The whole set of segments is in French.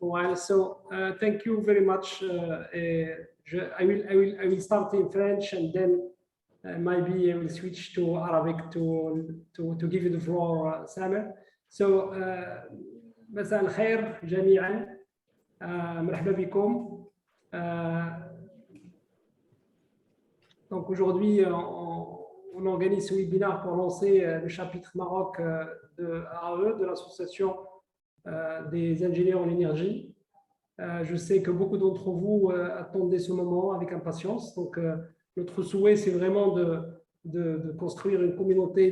a while. So thank you very much. I will start in French and then maybe I will switch to Arabic to give you the floor, Samer. So مساء الخير جميعا. مرحبا بكم. Donc aujourd'hui, on organise ce webinaire pour lancer le chapitre Maroc de AE, de l'association des ingénieurs en énergie. Je sais que beaucoup d'entre vous attendaient ce moment avec impatience. Donc notre souhait, c'est vraiment de construire une communauté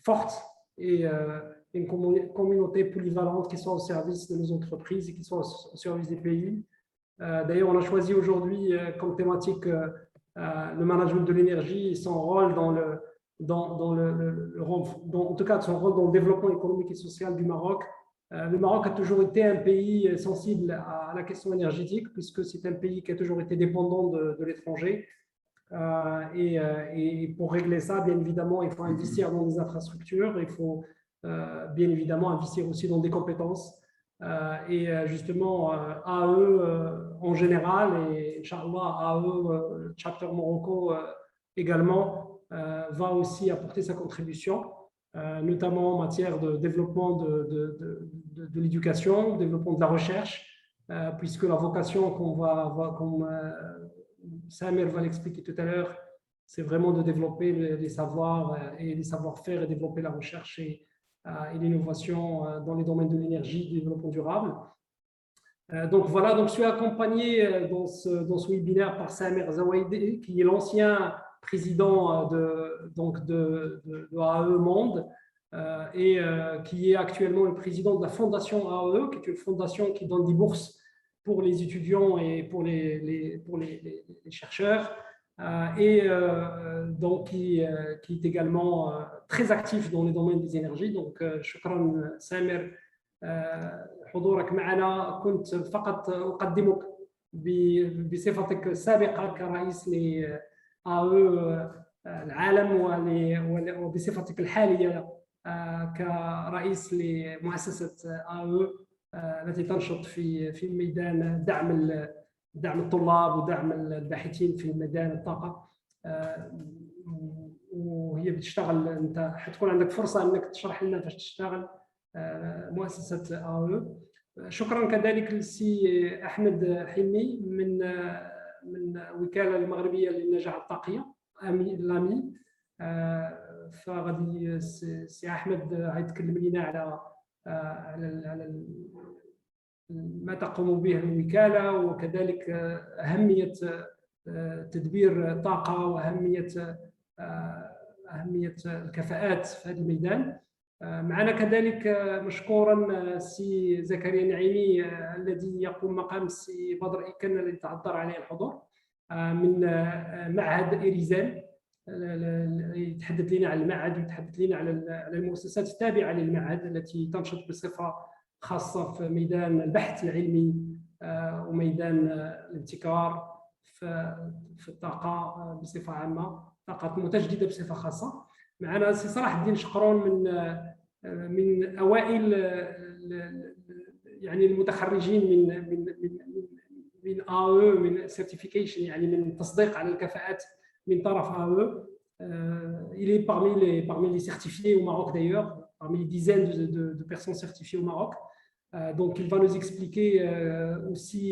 forte et une communauté polyvalente qui soit au service de nos entreprises et qui soit au service des pays. D'ailleurs, on a choisi aujourd'hui comme thématique le management de l'énergie et son rôle en tout cas son rôle dans le développement économique et social du Maroc. Le Maroc a toujours été un pays sensible à la question énergétique puisque c'est un pays qui a toujours été dépendant de l'étranger. Et pour régler ça, bien évidemment, il faut investir dans des infrastructures, il faut bien évidemment investir aussi dans des compétences. Et justement, AE en général et Inch'Allah, AE, Chapter Morocco également, va aussi apporter sa contribution, notamment en matière de développement de l'éducation, développement de la recherche, puisque la vocation comme Samer va l'expliquer tout à l'heure, c'est vraiment de développer les savoirs et les savoir-faire et développer la recherche et l'innovation dans les domaines de l'énergie, du développement durable. Donc voilà, donc je suis accompagné dans ce webinaire par Samer Zawaidi, qui est l'ancien président de AE Monde et qui est actuellement le président de la fondation AE, qui est une fondation qui donne des bourses pour les étudiants et pour les chercheurs. Donc qui est également très actif dans les domaines des énergies. Donc شكرا سامر حضورك معنا. كنت فقط أقدمك بصفتك السابقة كرئيس لAE العالم وبصفتك الحالية كرئيس لمؤسسة AE التي تنشط في ميدان دعم الطلاب ودعم الباحثين في ميدان الطاقة. وهي بتشتغل، انت حتكون عندك فرصة انك تشرح لنا كيفاش تشتغل مؤسسة AE. شكرا كذلك للسي احمد حلمي من الوكالة المغربية للنجاح الطاقية لامي. فغادي سي احمد غيتكلم لنا على ما تقوم به الوكالة وكذلك أهمية تدبير الطاقة وأهمية الكفاءات في هذا الميدان. معنا كذلك مشكورا سي زكريا نعيمي الذي يقوم مقام السي بدر إكن الذي تعذر عليه الحضور من معهد إيريزان، يتحدث لنا عن المعهد ويتحدث لنا على المؤسسات التابعة للمعهد التي تنشط بصفة خاصة في ميدان البحث العلمي وميدان الابتكار في الطاقة بصفة عامة، طاقة متجددة بصفة خاصة. معنا سي صلاح الدين شقرون من أوائل يعني المتخرجين من AE، من certification يعني من التصديق على الكفاءات من طرف AE. Il est parmi les certifiés au Maroc d'ailleurs, parmi les dizaines de personnes certifiées au Maroc. Donc, il va nous expliquer aussi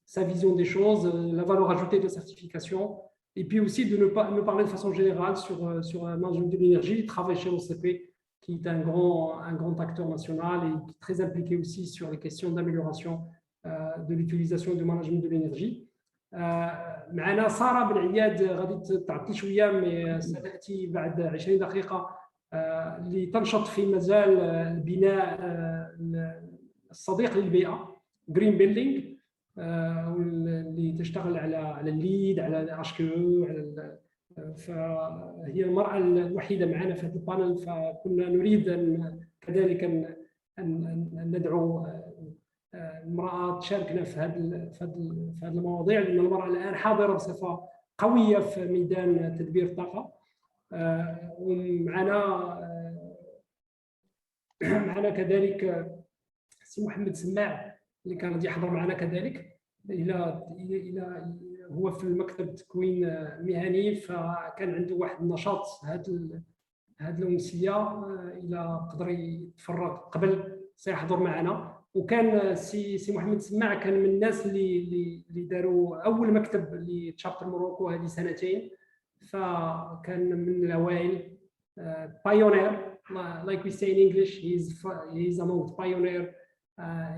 sa vision des choses, la valeur ajoutée de la certification, et puis aussi de nous parler de façon générale sur un management de l'énergie. Il travaille chez OCP, qui est un grand acteur national et qui est très impliqué aussi sur les questions d'amélioration de l'utilisation du management de l'énergie. معنا سارة بن عياد غادي تعطي شوية مي ستأتي بعد 20 دقيقة لتنشط في مجال بناء الصديق للبيئة Green Building، اللي تشتغل على الليد، على HQE، فهي المرأة الوحيدة معنا في هذا البانل. فكنا نريد كذلك أن ندعو المرأة تشاركنا في هذه المواضيع، لأن المرأة الآن حاضرة بصفة قوية في ميدان تدبير الطاقة. ومعنا كذلك سي محمد سماع اللي كان غادي يحضر معنا كذلك. الى هو في المكتب تكوين مهني، فكان عنده واحد النشاط هذه الامسيه، الى قدر يتفرغ قبل سيحضر معنا. وكان سي محمد سماع كان من الناس اللي داروا اول مكتب لتشابتر موروكو هذه سنتين، فكان من الاوائل. بايونير like we say in English, he's among the pioneer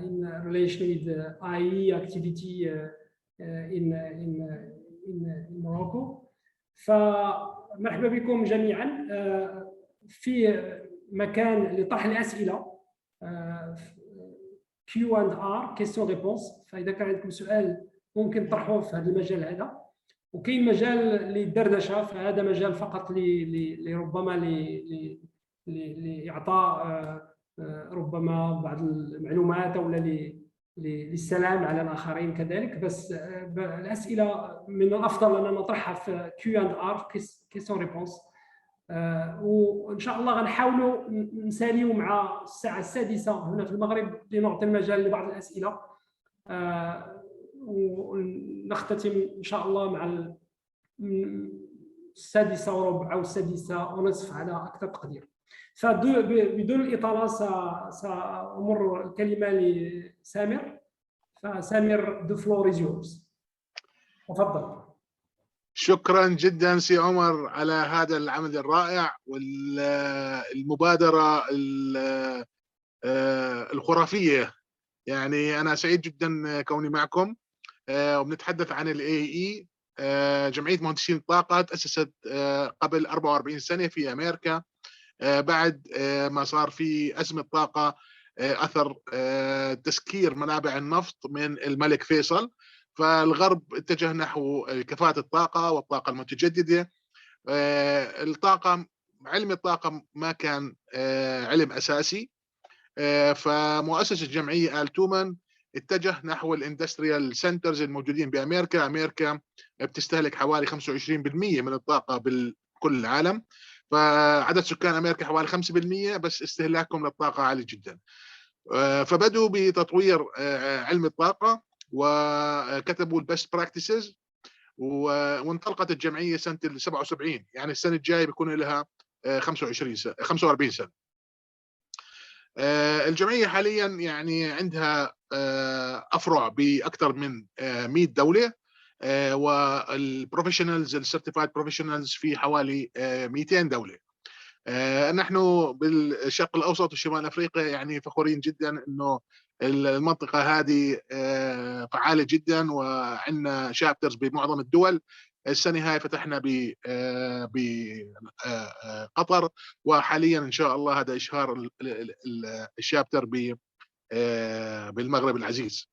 in relation with the IE activity in Morocco. فمرحبا بكم جميعا في مكان لطرح الاسئله Q&R question réponse. فاذا كان عندكم سؤال ممكن تطرحوه في هذا المجال هذا. وكاين مجال للدردشه، فهذا مجال فقط لربما لاعطاء ربما بعض المعلومات او للسلام على الاخرين كذلك. بس الاسئله من الافضل اننا نطرحها في Q&R question réponse. وان شاء الله غنحاولوا نساليو مع الساعه السادسه هنا في المغرب لنعطي المجال لبعض الاسئله، ونختتم ان شاء الله مع السادسه وربع او السادسه ونصف على اكثر تقدير. فبدون الاطاله سامر الكلمه لسامر. فسامر the floor is yours. تفضل. شكرا جدا سي عمر على هذا العمل الرائع والمبادرة الخرافية. يعني أنا سعيد جدا كوني معكم وبنتحدث عن AAE، جمعية مهندسين الطاقة تأسست قبل 44 سنة في أمريكا بعد ما صار في أزمة طاقة أثر تسكير منابع النفط من الملك فيصل. فالغرب اتجه نحو كفاءة الطاقة والطاقة المتجددة. علم الطاقة ما كان علم أساسي، فمؤسس الجمعية آل تومان اتجه نحو الاندستريال سنترز الموجودين بأمريكا. أمريكا بتستهلك حوالي 25% من الطاقة بكل العالم، فعدد سكان أمريكا حوالي 5%، بس استهلاكهم للطاقة عالي جدا. فبدأوا بتطوير علم الطاقة وكتبوا البست براكتسز، وانطلقت الجمعيه سنه 77. يعني السنه الجايه بيكون لها 45 سنه. الجمعيه حاليا يعني عندها افرع باكثر من 100 دوله، والبروفيشنالز السيرتيفايد بروفيشنالز في حوالي 200 دوله. نحن بالشرق الاوسط وشمال افريقيا يعني فخورين جدا انه المنطقه هذه فعاله جدا، وعندنا شابترز بمعظم الدول. السنه هاي فتحنا بقطر، وحاليا ان شاء الله هذا اشهار الشابتر بالمغرب العزيز.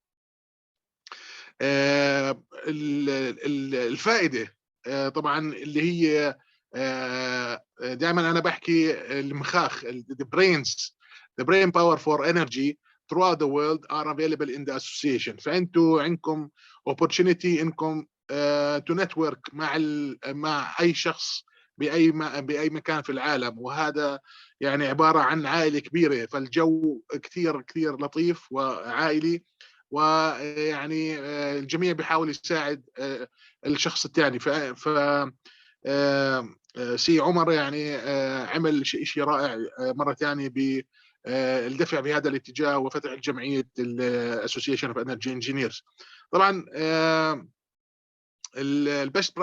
الفائده طبعا اللي هي دائما انا بحكي المخاخ the brain power for energy throughout the world are available in the association. فانتوا عندكم opportunity انكم to network مع اي شخص باي مكان في العالم، وهذا يعني عباره عن عائله كبيره. فالجو كثير كثير لطيف وعائلي، ويعني الجميع بيحاول يساعد الشخص الثاني. ف سي عمر يعني عمل شيء رائع مره ثانيه بالدفع بهذا الاتجاه وفتح الجمعيه الاسوسيشن اوف انرجي انجينيرز. طبعا البست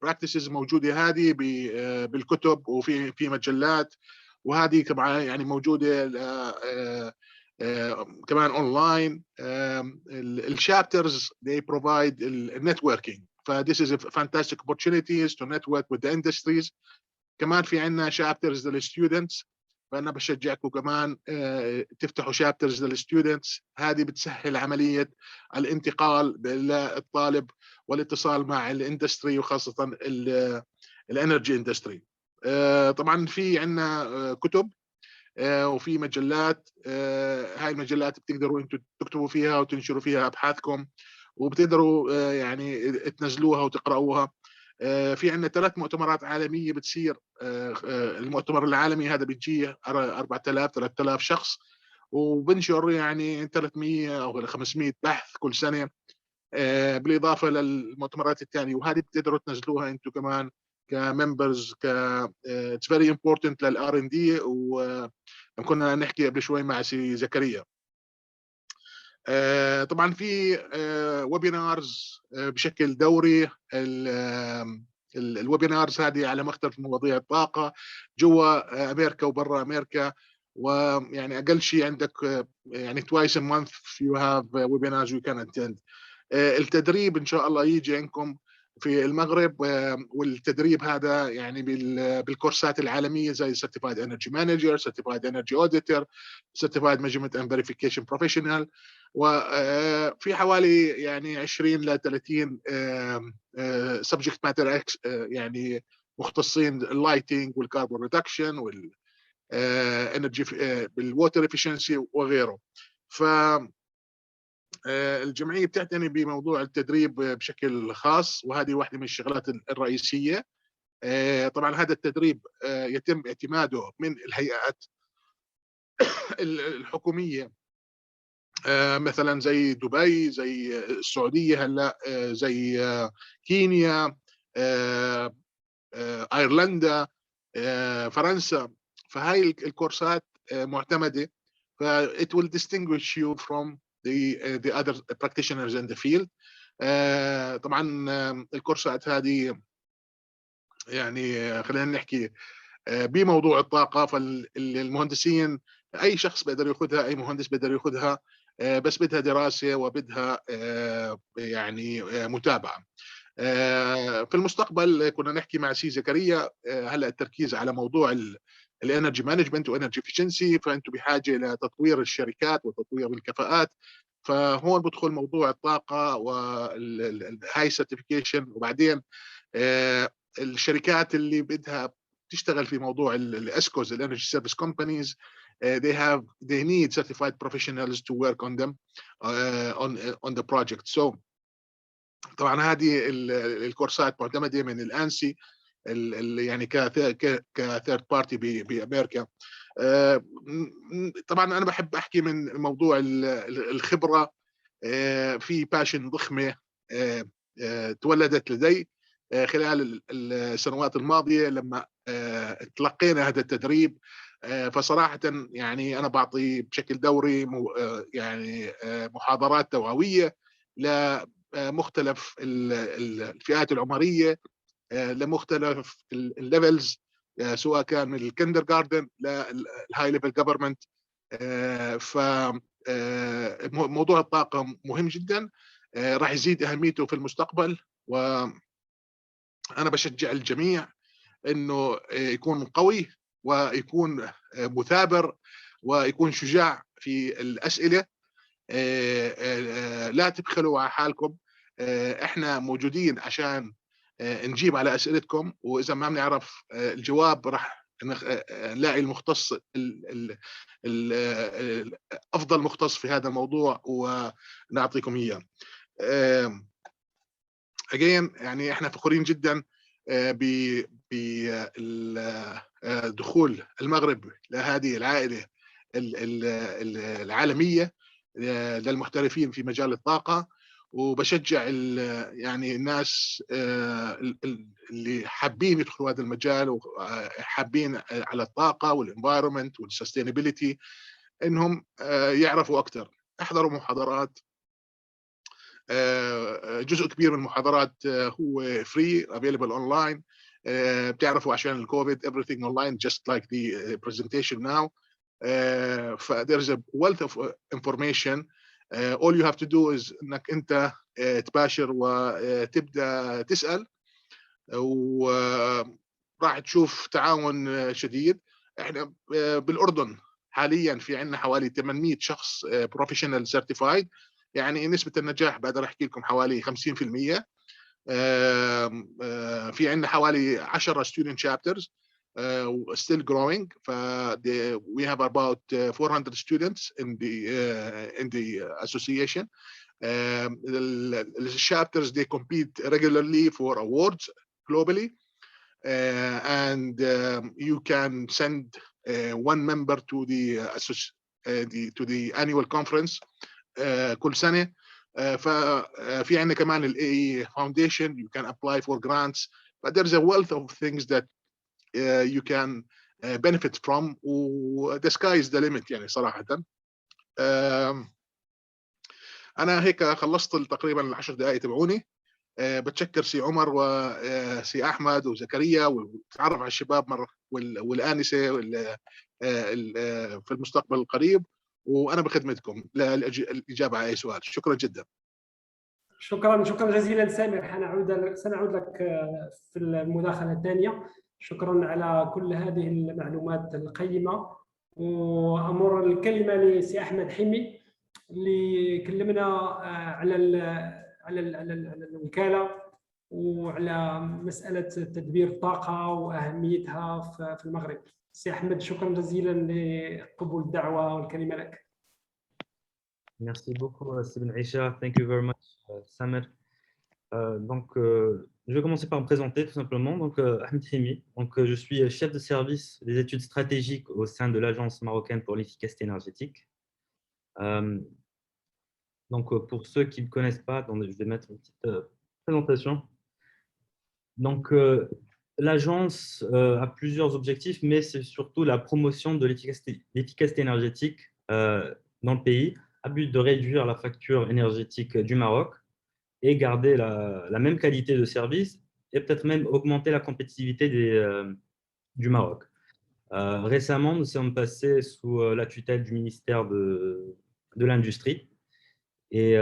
براكتسز موجوده هذه بالكتب وفي مجلات، وهذه كمان يعني موجوده كمان اونلاين. الشابترز they provide networking. this is a fantastic opportunities to network with the industries. كمان في عندنا شابترز للستودنتس، فانا بشجعكم كمان تفتحوا شابترز للستودنتس. هذه بتسهل عمليه الانتقال للطالب والاتصال مع الاندستري، وخاصه الانرجي اندستري. طبعا في عندنا كتب وفي مجلات. هاي المجلات بتقدروا انتم تكتبوا فيها وتنشروا فيها ابحاثكم، وبتقدروا يعني تنزلوها وتقرأوها. في عندنا 3 مؤتمرات عالمية بتصير. المؤتمر العالمي هذا بيجي 4000 3000 شخص، وبنشر يعني 300 أو 500 بحث كل سنة، بالإضافة للمؤتمرات الثانية، وهذه بتقدروا تنزلوها أنتم كمان كممبرز it's very important للار ان دي. وكنا نحكي قبل شوي مع سي زكريا. طبعا في ويبينارز بشكل دوري. الويبينارز هذه على مختلف مواضيع الطاقة جوا أمريكا وبرا أمريكا، ويعني أقل شيء عندك يعني twice a month you have webinars you can attend. التدريب إن شاء الله يجي عندكم في المغرب، والتدريب هذا يعني بالكورسات العالمية زي Certified Energy Manager, Certified Energy Auditor, Certified Measurement and Verification Professional. وفي حوالي يعني 20 ل 30 subject matter يعني مختصين اللايتنج والكاربون ريدكشن والانرجي بالووتر افشنسي وغيره. ف الجمعية بتعتني بموضوع التدريب بشكل خاص، وهذه واحدة من الشغلات الرئيسية. طبعا هذا التدريب يتم اعتماده من الهيئات الحكومية، مثلا زي دبي، زي السعودية هلا، زي كينيا، ايرلندا، فرنسا. فهاي الكورسات معتمدة، ف it will distinguish you from the other practitioners in the field. طبعا الكورسات هذه يعني خلينا نحكي بموضوع الطاقة، فالمهندسين أي شخص بيقدر ياخذها، أي مهندس بيقدر ياخذها، بس بدها دراسة وبدها يعني متابعة. في المستقبل كنا نحكي مع سي زكريا هلا التركيز على موضوع الانرجي مانجمنت وانرجي افشنسي، فانتم بحاجه لتطوير الشركات وتطوير الكفاءات. فهون بدخل موضوع الطاقه والهاي سيرتيفيكيشن. وبعدين الشركات اللي بدها تشتغل في موضوع الاسكوز الانرجي سيرفيس كومبانيز they need certified professionals to work on them on the project. So طبعا هذه الكورسات معتمده من الانسي يعني كثيرد بارتي بامريكا. طبعا انا بحب احكي من موضوع الخبره. في باشن ضخمه تولدت لدي خلال السنوات الماضيه لما تلقينا هذا التدريب. فصراحه يعني انا بعطي بشكل دوري يعني محاضرات توعويه لمختلف الفئات العمريه، لمختلف الليفلز، سواء كان من الكندر جاردن للهاي ليفل جفرمنت. فموضوع الطاقه مهم جدا، راح يزيد اهميته في المستقبل. وانا بشجع الجميع انه يكون قوي ويكون مثابر ويكون شجاع في الاسئله. لا تبخلوا على حالكم، احنا موجودين عشان نجيب على اسئلتكم، واذا ما بنعرف الجواب راح نلاقي المختص افضل مختص في هذا الموضوع ونعطيكم اياه. again يعني احنا فخورين جدا بدخول المغرب لهذه العائله العالمية للمحترفين في مجال الطاقة. وبشجع يعني الناس اللي حابين يدخلوا هذا المجال وحابين على الطاقة والانفايرمنت والسستينابيليتي انهم يعرفوا اكثر. احضروا محاضرات، جزء كبير من المحاضرات هو فري افيلبل اونلاين. بتعرفوا عشان الكوفيد everything online just like the presentation now. there is a wealth of information. all you have to do is انك انت تباشر وتبدا تسال، وراح تشوف تعاون شديد. احنا بالاردن حاليا في عندنا حوالي 800 شخص بروفيشنال سيرتيفايد، يعني نسبه النجاح بقدر احكي لكم حوالي 50%. في عندنا حوالي 10 student chapters still growing. we have about 400 students in the association. The chapters they compete regularly for awards globally, and you can send one member to the to the annual conference كل سنة. ففي عندنا كمان ال AE Foundation, you can apply for grants, but there's a wealth of things that you can benefit from, the sky is the limit يعني صراحة. أنا هيك خلصت تقريبا ال10 دقائق تبعوني. بتشكر سي عمر وسي أحمد وزكريا، وتعرف على الشباب مرة والآنسة في المستقبل القريب، وأنا بخدمتكم للإجابة على أي سؤال. شكرا جدا. شكرا جزيلا سامر. سنعود لك في المداخلة الثانية. شكرا على كل هذه المعلومات القيمة. وأمر الكلمة لسي أحمد حمي اللي يكلمنا على الوكالة وعلى مسألة تدبير الطاقة وأهميتها في المغرب. سي أحمد، شكرا جزيلا لقبول الدعوة والكلمة لك. Merci beaucoup, Sibn Aisha. Thank you very much, Samer. Je vais commencer par me présenter tout simplement. Donc, Ahmed Himi. Donc, je suis chef de service des études stratégiques au sein de l'Agence marocaine pour l'efficacité énergétique. Pour ceux qui ne me connaissent pas, attendez, je vais mettre une petite présentation. Donc, l'agence a plusieurs objectifs, mais c'est surtout la promotion de l'efficacité énergétique dans le pays, à but de réduire la facture énergétique du Maroc et garder la même qualité de service et peut-être même augmenter la compétitivité du Maroc. Récemment, nous sommes passés sous la tutelle du ministère de l'Industrie et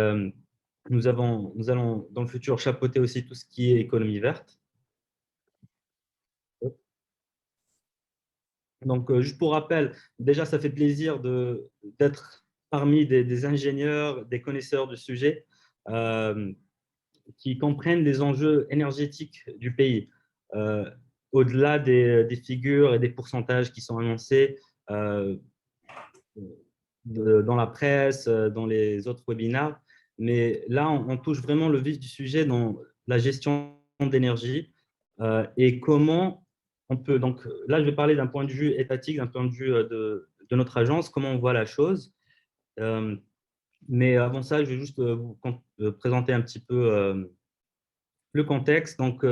nous allons dans le futur chapeauter aussi tout ce qui est économie verte. Donc, juste pour rappel, déjà, ça fait plaisir d'être parmi des ingénieurs, des connaisseurs du sujet qui comprennent les enjeux énergétiques du pays, au-delà des figures et des pourcentages qui sont annoncés dans la presse, dans les autres webinaires. Mais là, on touche vraiment le vif du sujet dans la gestion d'énergie et comment on peut… Donc là, je vais parler d'un point de vue étatique, d'un point de vue de notre agence, comment on voit la chose. Mais avant ça, je vais juste vous présenter un petit peu le contexte. Donc,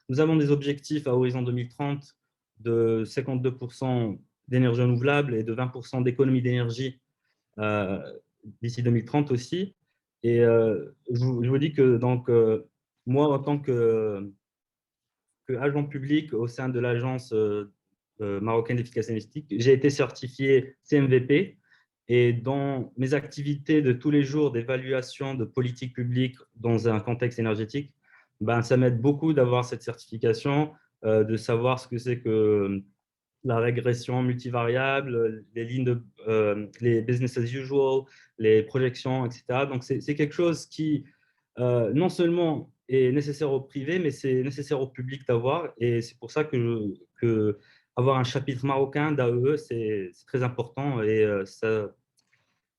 nous avons des objectifs à horizon 2030 de 52% d'énergie renouvelable et de 20% d'économie d'énergie d'ici 2030 aussi. Et je vous dis que donc, moi, en tant qu'agent public au sein de l'agence marocaine d'efficacité énergétique, j'ai été certifié CMVP. Et dans mes activités de tous les jours d'évaluation de politique publique dans un contexte énergétique, ça m'aide beaucoup d'avoir cette certification, de savoir ce que c'est que la régression multivariable, les lignes les business as usual, les projections, etc. Donc, c'est quelque chose qui, non seulement est nécessaire au privé, mais c'est nécessaire au public d'avoir. Et c'est pour ça que avoir un chapitre marocain d'AEE, c'est très important et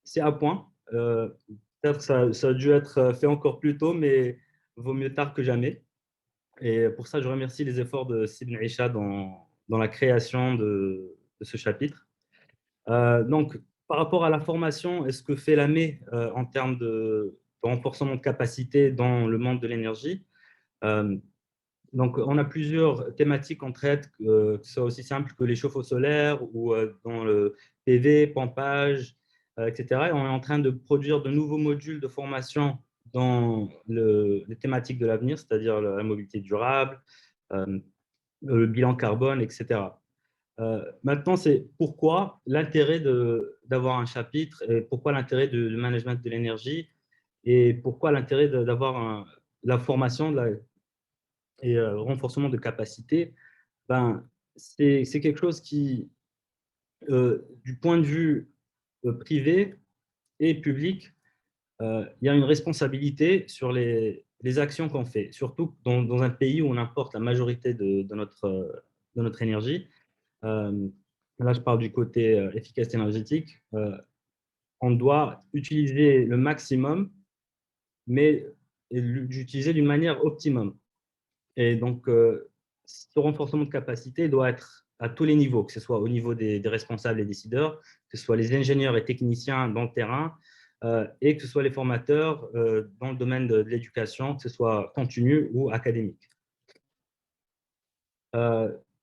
c'est à point. Peut-être ça a dû être fait encore plus tôt, mais vaut mieux tard que jamais. Et pour ça, je remercie les efforts de Sibn Aisha dans la création de ce chapitre. Donc, par rapport à la formation et ce que fait l'AME en termes de renforcement de capacité dans le monde de l'énergie, donc, on a plusieurs thématiques en traite, que ce soit aussi simple que les chauffe-eau solaires ou dans le PV, pompage, etc. Et on est en train de produire de nouveaux modules de formation dans les thématiques de l'avenir, c'est-à-dire la mobilité durable, le bilan carbone, etc. Maintenant, c'est pourquoi l'intérêt d'avoir un chapitre et pourquoi l'intérêt du management de l'énergie et pourquoi l'intérêt d'avoir la formation et renforcement de capacité. C'est quelque chose qui, du point de vue privé et public, il y a une responsabilité sur les actions qu'on fait, surtout dans un pays où on importe la majorité de notre énergie. Là, je parle du côté efficacité énergétique. On doit utiliser le maximum, mais l'utiliser d'une manière optimum. Et donc, ce renforcement de capacité doit être à tous les niveaux, que ce soit au niveau des responsables et décideurs, que ce soit les ingénieurs et techniciens dans le terrain, et que ce soit les formateurs dans le domaine de l'éducation, que ce soit continu ou académique.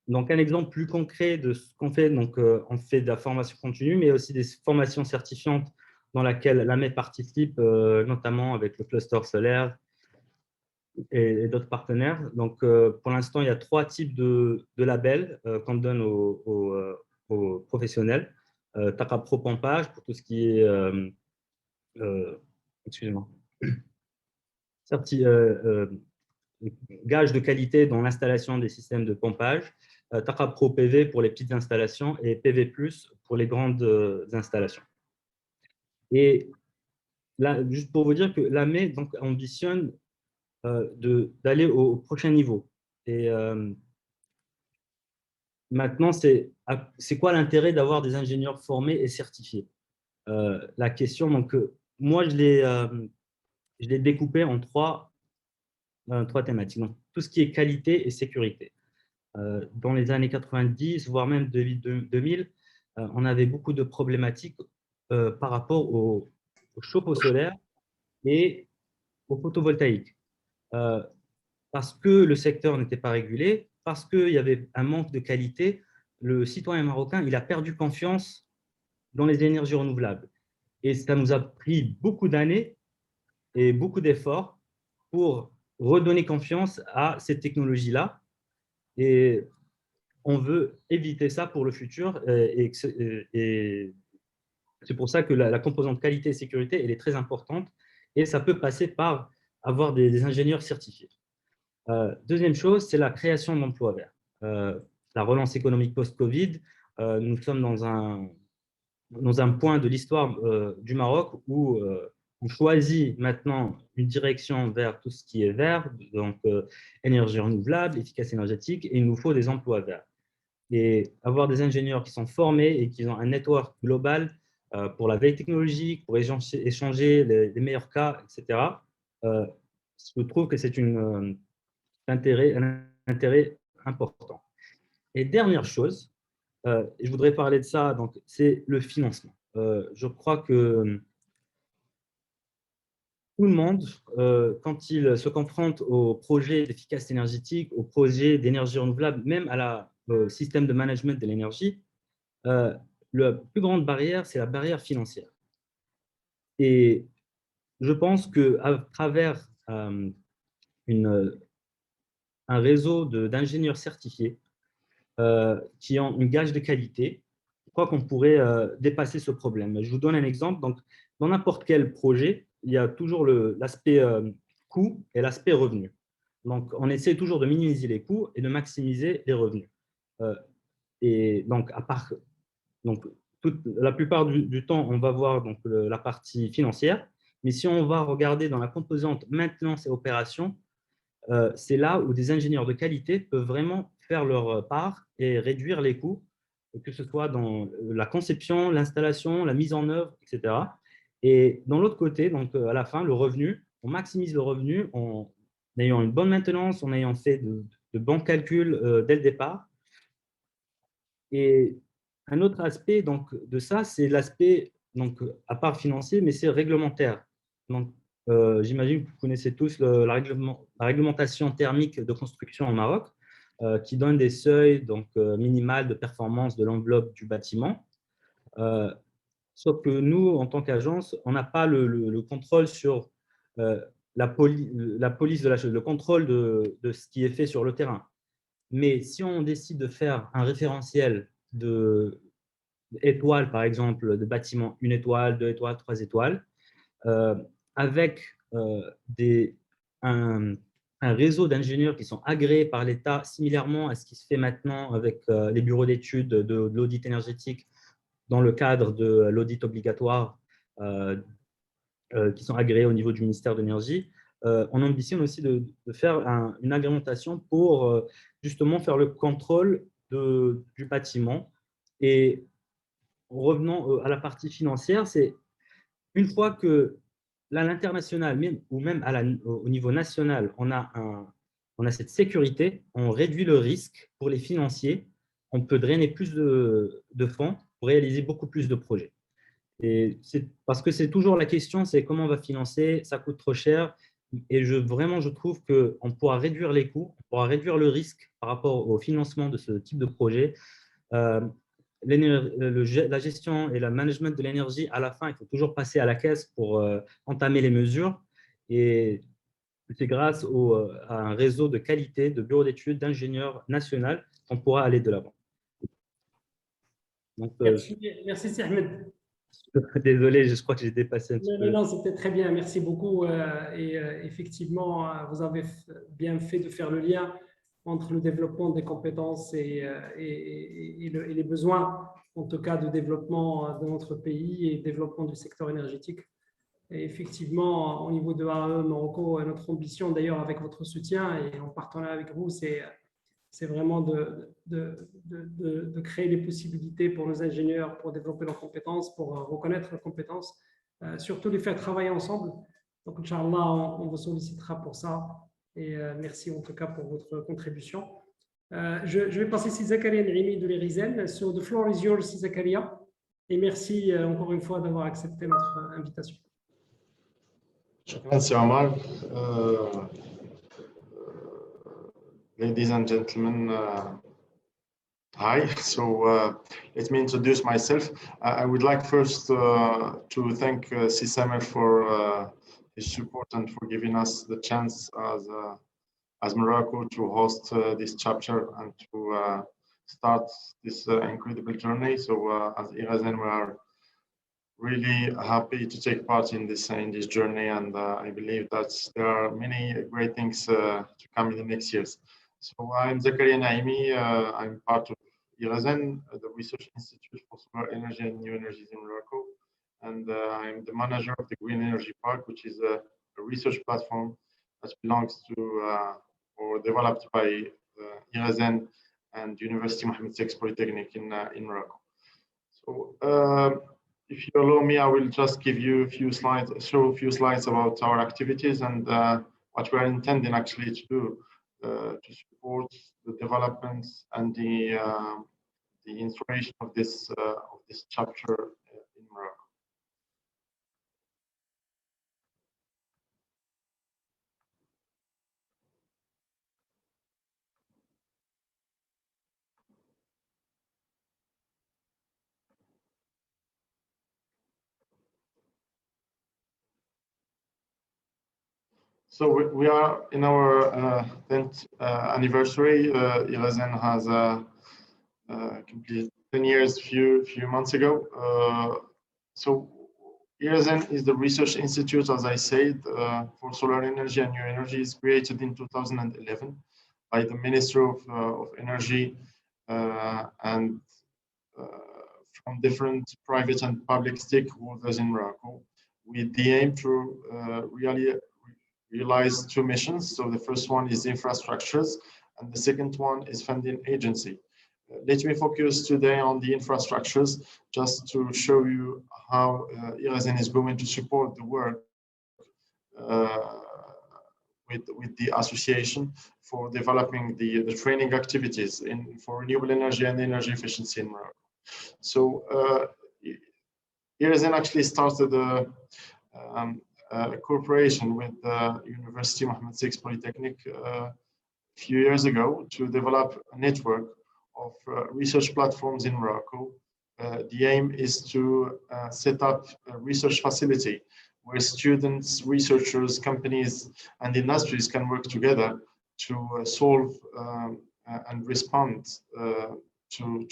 Donc, un exemple plus concret de ce qu'on fait, donc, on fait de la formation continue, mais aussi des formations certifiantes dans laquelle l'AME participe, notamment avec le cluster solaire et d'autres partenaires. Donc, pour l'instant, il y a 3 types de labels qu'on donne aux professionnels. TACA Pro Pompage pour tout ce qui est, excusez-moi, gage de qualité dans l'installation des systèmes de pompage, TACA Pro PV pour les petites installations et PV+ pour les grandes installations. Et là, juste pour vous dire que l'AME donc, ambitionne d'aller au prochain niveau. Et maintenant, c'est quoi l'intérêt d'avoir des ingénieurs formés et certifiés? La question, donc, moi, je l'ai découpé en trois thématiques. Donc, tout ce qui est qualité et sécurité. Dans les années 90, voire même 2000, on avait beaucoup de problématiques par rapport au chauffe-eau solaire et au photovoltaïque. Parce que le secteur n'était pas régulé, parce qu'il y avait un manque de qualité, le citoyen marocain il a perdu confiance dans les énergies renouvelables. Et ça nous a pris beaucoup d'années et beaucoup d'efforts pour redonner confiance à cette technologie-là. Et on veut éviter ça pour le futur. Et c'est pour ça que la composante qualité et sécurité, elle est très importante. Et ça peut passer par avoir des ingénieurs certifiés. Deuxième chose, c'est la création d'emplois verts. La relance économique post-Covid, nous sommes dans un point de l'histoire du Maroc où on choisit maintenant une direction vers tout ce qui est vert, donc énergie renouvelable, efficacité énergétique, et il nous faut des emplois verts. Et avoir des ingénieurs qui sont formés et qui ont un network global pour la veille technologique, pour échanger les meilleurs cas, etc., je trouve que c'est un intérêt important. Et dernière chose, je voudrais parler de ça, c'est le financement. Je crois que tout le monde, quand il se confronte au projet d'efficacité énergétique, au projet d'énergie renouvelable, même au système de management de l'énergie, la plus grande barrière, c'est la barrière financière. Et je pense qu'à travers un réseau d'ingénieurs certifiés qui ont une gage de qualité, je crois qu'on pourrait dépasser ce problème. Je vous donne un exemple. Donc, dans n'importe quel projet, il y a toujours l'aspect coût et l'aspect revenu. Donc, on essaie toujours de minimiser les coûts et de maximiser les revenus. Et donc, la plupart du temps, on va voir donc, la partie financière. Mais si on va regarder dans la composante maintenance et opération, c'est là où des ingénieurs de qualité peuvent vraiment faire leur part et réduire les coûts, que ce soit dans la conception, l'installation, la mise en œuvre, etc. Et dans l'autre côté, donc à la fin, le revenu, on maximise le revenu en ayant une bonne maintenance, en ayant fait de bons calculs dès le départ. Et un autre aspect donc, de ça, c'est l'aspect, à part financier, mais c'est réglementaire. Donc, j'imagine que vous connaissez tous la réglementation thermique de construction au Maroc, qui donne des seuils minimales de performance de l'enveloppe du bâtiment. Sauf que nous, en tant qu'agence, on n'a pas le contrôle sur la police de la chose, le contrôle de ce qui est fait sur le terrain. Mais si on décide de faire un référentiel d'étoiles, par exemple, de bâtiments 1 étoile, 2 étoiles, 3 étoiles, avec un réseau d'ingénieurs qui sont agréés par l'État, similairement à ce qui se fait maintenant avec les bureaux d'études de l'audit énergétique dans le cadre de l'audit obligatoire qui sont agréés au niveau du ministère de l'Énergie. On ambitionne aussi de faire une agrémentation pour justement faire le contrôle du bâtiment. Et en revenant à la partie financière, c'est une fois que à l'international ou même au niveau national, on a cette sécurité, on réduit le risque pour les financiers on peut drainer plus de fonds pour réaliser beaucoup plus de projets. Et parce que c'est toujours la question, c'est comment on va financer, ça coûte trop cher. Et vraiment, je trouve qu'on pourra réduire les coûts, on pourra réduire le risque par rapport au financement de ce type de projet. La gestion et le management de l'énergie, à la fin, il faut toujours passer à la caisse pour entamer les mesures. Et c'est grâce à un réseau de qualité, de bureaux d'études, d'ingénieurs nationaux qu'on pourra aller de l'avant. Donc, Merci, Si Ahmed. désolé, je crois que j'ai dépassé un petit peu. Non, c'était très bien. Merci beaucoup. Effectivement, vous avez bien fait de faire le lien entre le développement des compétences et les besoins, en tout cas, de développement de notre pays et développement du secteur énergétique. Et effectivement, au niveau de AE Morocco, notre ambition, d'ailleurs, avec votre soutien et en partenariat avec vous, c'est vraiment de créer des possibilités pour nos ingénieurs pour développer leurs compétences, pour reconnaître leurs compétences, surtout les faire travailler ensemble. Donc, Inch'Allah, on vous sollicitera pour ça. Et merci en tout cas pour votre contribution. Je vais passer à Zakaria Naimi de l'Irizen. So, the floor is yours, Zakaria. Et merci encore une fois d'avoir accepté notre invitation. Merci, Omar. Ladies and gentlemen, hi. So let me introduce myself. I would like first to thank CSAMR for his support and for giving us the chance as Morocco to host this chapter and to start this incredible journey. So as Irazen, we are really happy to take part in this journey, and I believe that there are many great things to come in the next years. So I'm Zakaria Naimi. I'm part of Irazen, the Research Institute for Solar Energy and New Energies in Morocco, and I'm the manager of the Green Energy Park, which is a research platform that belongs to or developed by Irazen and University Mohammed VI Polytechnic in Morocco. So if you allow me, I will just give you a few slides, show a few slides about our activities and what we are intending actually to do to support the developments and the installation of this chapter in Morocco. So we are in our 10th anniversary. Irazen has completed 10 years few months ago. So Irazen is the research institute, as I said, for solar energy and new energies, created in 2011 by the Ministry of Energy and from different private and public stakeholders in Morocco, with the aim to really realize two missions. So the first one is infrastructures, and the second one is funding agency. Let me focus today on the infrastructures, just to show you how Irazen is going to support the work with the association for developing the training activities for renewable energy and energy efficiency in Morocco. So Irazen actually started a cooperation with the University Mohammed VI Polytechnic a few years ago to develop a network of research platforms in Morocco. The aim is to set up a research facility where students, researchers, companies, and industries can work together to solve and respond to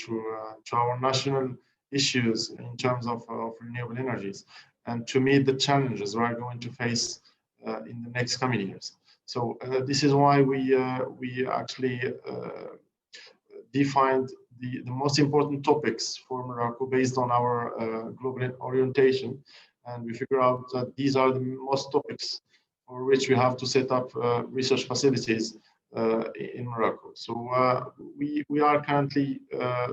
our national issues in terms of renewable energies, and to meet the challenges we are going to face in the next coming years. So this is why we actually defined the most important topics for Morocco based on our global orientation, and we figure out that these are the most topics for which we have to set up research facilities in Morocco. So we are currently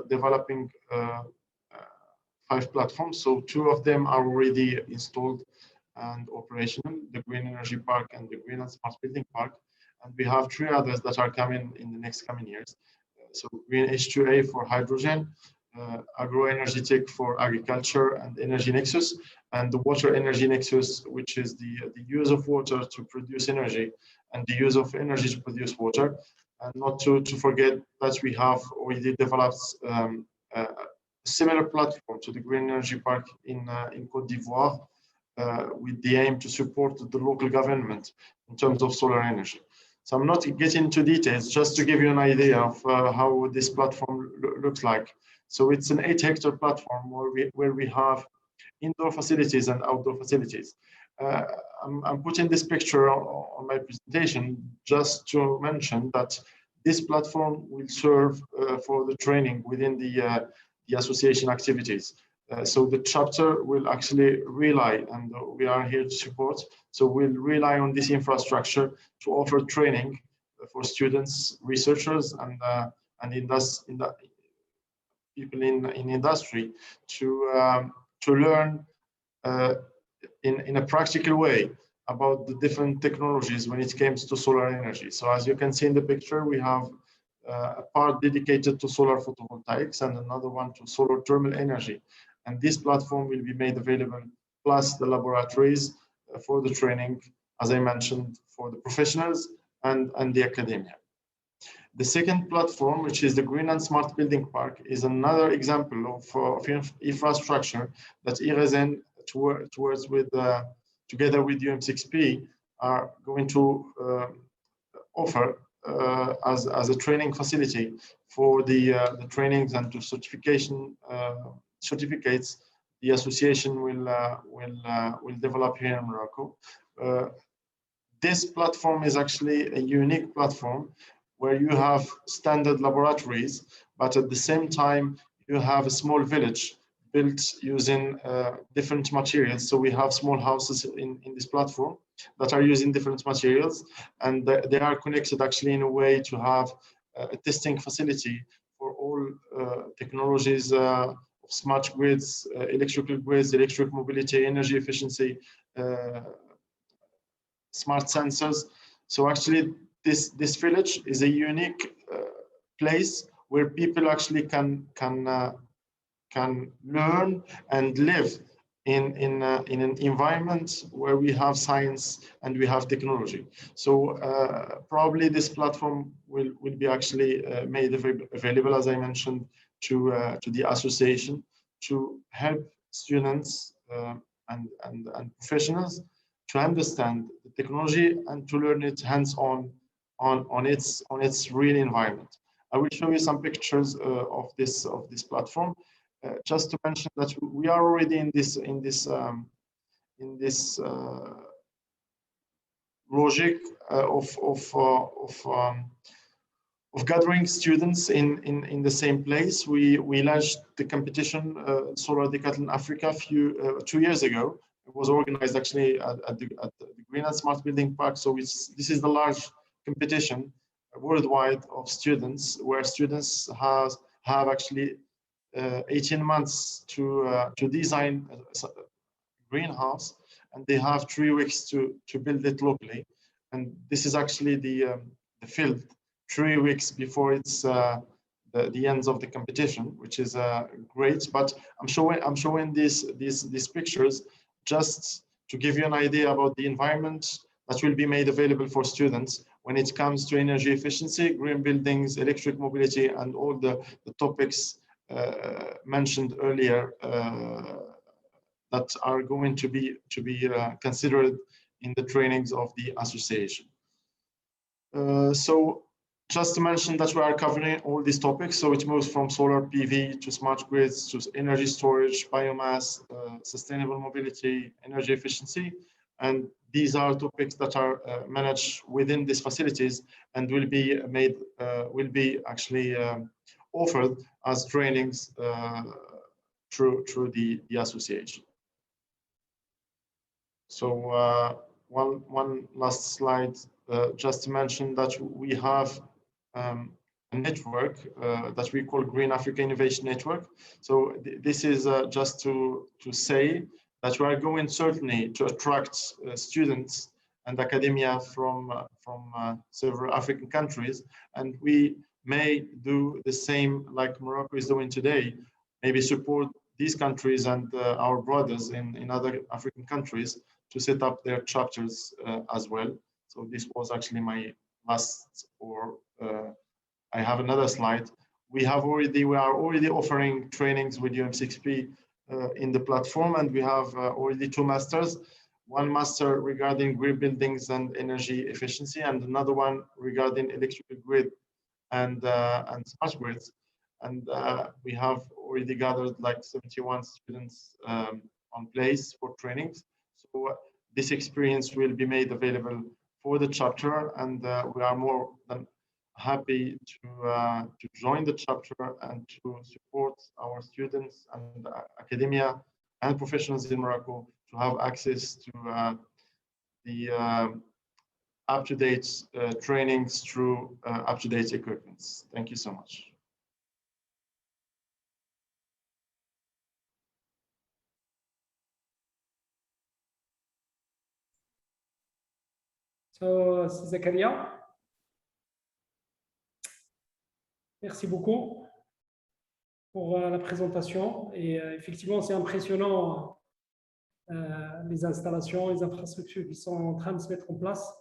developing 5 platforms. So 2 of them are already installed and operational, the Green Energy Park and the Green and Smart Building Park. And we have 3 others that are coming in the next coming years. so green H2A for hydrogen, agroenergetic for agriculture and energy nexus, and the water energy nexus, which is the use of water to produce energy and the use of energy to produce water. And not to forget that we have already developed a similar platform to the Green Energy Park in Côte d'Ivoire, with the aim to support the local government in terms of solar energy. So I'm not getting into details, just to give you an idea of how this platform looks like. So it's an 8-hectare platform where we have indoor facilities and outdoor facilities. I'm putting this picture on my presentation just to mention that this platform will serve for the training within the association activities. So the chapter will actually rely, and we are here to support, so we'll rely on this infrastructure to offer training for students, researchers, and people in industry to learn in a practical way about the different technologies when it comes to solar energy. So as you can see in the picture, we have a part dedicated to solar photovoltaics and another one to solar thermal energy. And this platform will be made available, plus the laboratories for the training, as I mentioned, for the professionals and the academia. The second platform, which is the Green and Smart Building Park, is another example of infrastructure that IRESEN, towards with together with UM6P, are going to offer as a training facility for the trainings and to certification certificates the association will develop here in Morocco. This platform is actually a unique platform where you have standard laboratories, but at the same time you have a small village built using different materials. So we have small houses in this platform that are using different materials, and they are connected actually in a way to have a testing facility for all technologies of smart grids, electrical grids, electric mobility, energy efficiency, smart sensors. So actually this village is a unique place where people actually can learn and live in an environment where we have science and we have technology. So probably this platform will be actually made available, as I mentioned, to the association to help students and professionals to understand the technology and to learn it hands-on on its real environment. I will show you some pictures of this platform. Just to mention that we are already in this logic of gathering students in the same place. We launched the competition Solar Decathlon Africa 2 years ago. It was organized actually at the Green and Smart Building Park. So this is the large competition worldwide of students, where students have actually 18 months to design a greenhouse, and they have 3 weeks to build it locally. And this is actually the field 3 weeks before it's the ends of the competition, which is great. But I'm showing these pictures just to give you an idea about the environment that will be made available for students when it comes to energy efficiency, green buildings, electric mobility, and all the topics mentioned earlier that are going to be considered in the trainings of the association. So just to mention that we are covering all these topics. So it moves from solar PV to smart grids to energy storage, biomass, sustainable mobility, energy efficiency. And these are topics that are managed within these facilities and will be actually offered as trainings through the association. So one last slide, just to mention that we have a network that we call Green Africa Innovation Network. So this is just to say that we are going certainly to attract students and academia from several African countries, and we may do the same like Morocco is doing today, maybe support these countries and our brothers in other African countries to set up their chapters as well. So this was actually my last, or I have another slide. We are already offering trainings with UM6P in the platform, and we have already 2 masters. One master regarding grid buildings and energy efficiency, and another one regarding electrical grid and smart grids. And we have already gathered like 71 students on place for trainings. So this experience will be made available for the chapter, and we are more than happy to join the chapter and to support our students and academia and professionals in Morocco to have access to the up-to-date trainings through up-to-date equipments. Thank you so much. So, Zakaria, merci beaucoup pour la présentation. Et effectivement, c'est impressionnant les installations, les infrastructures qui sont en train de se mettre en place.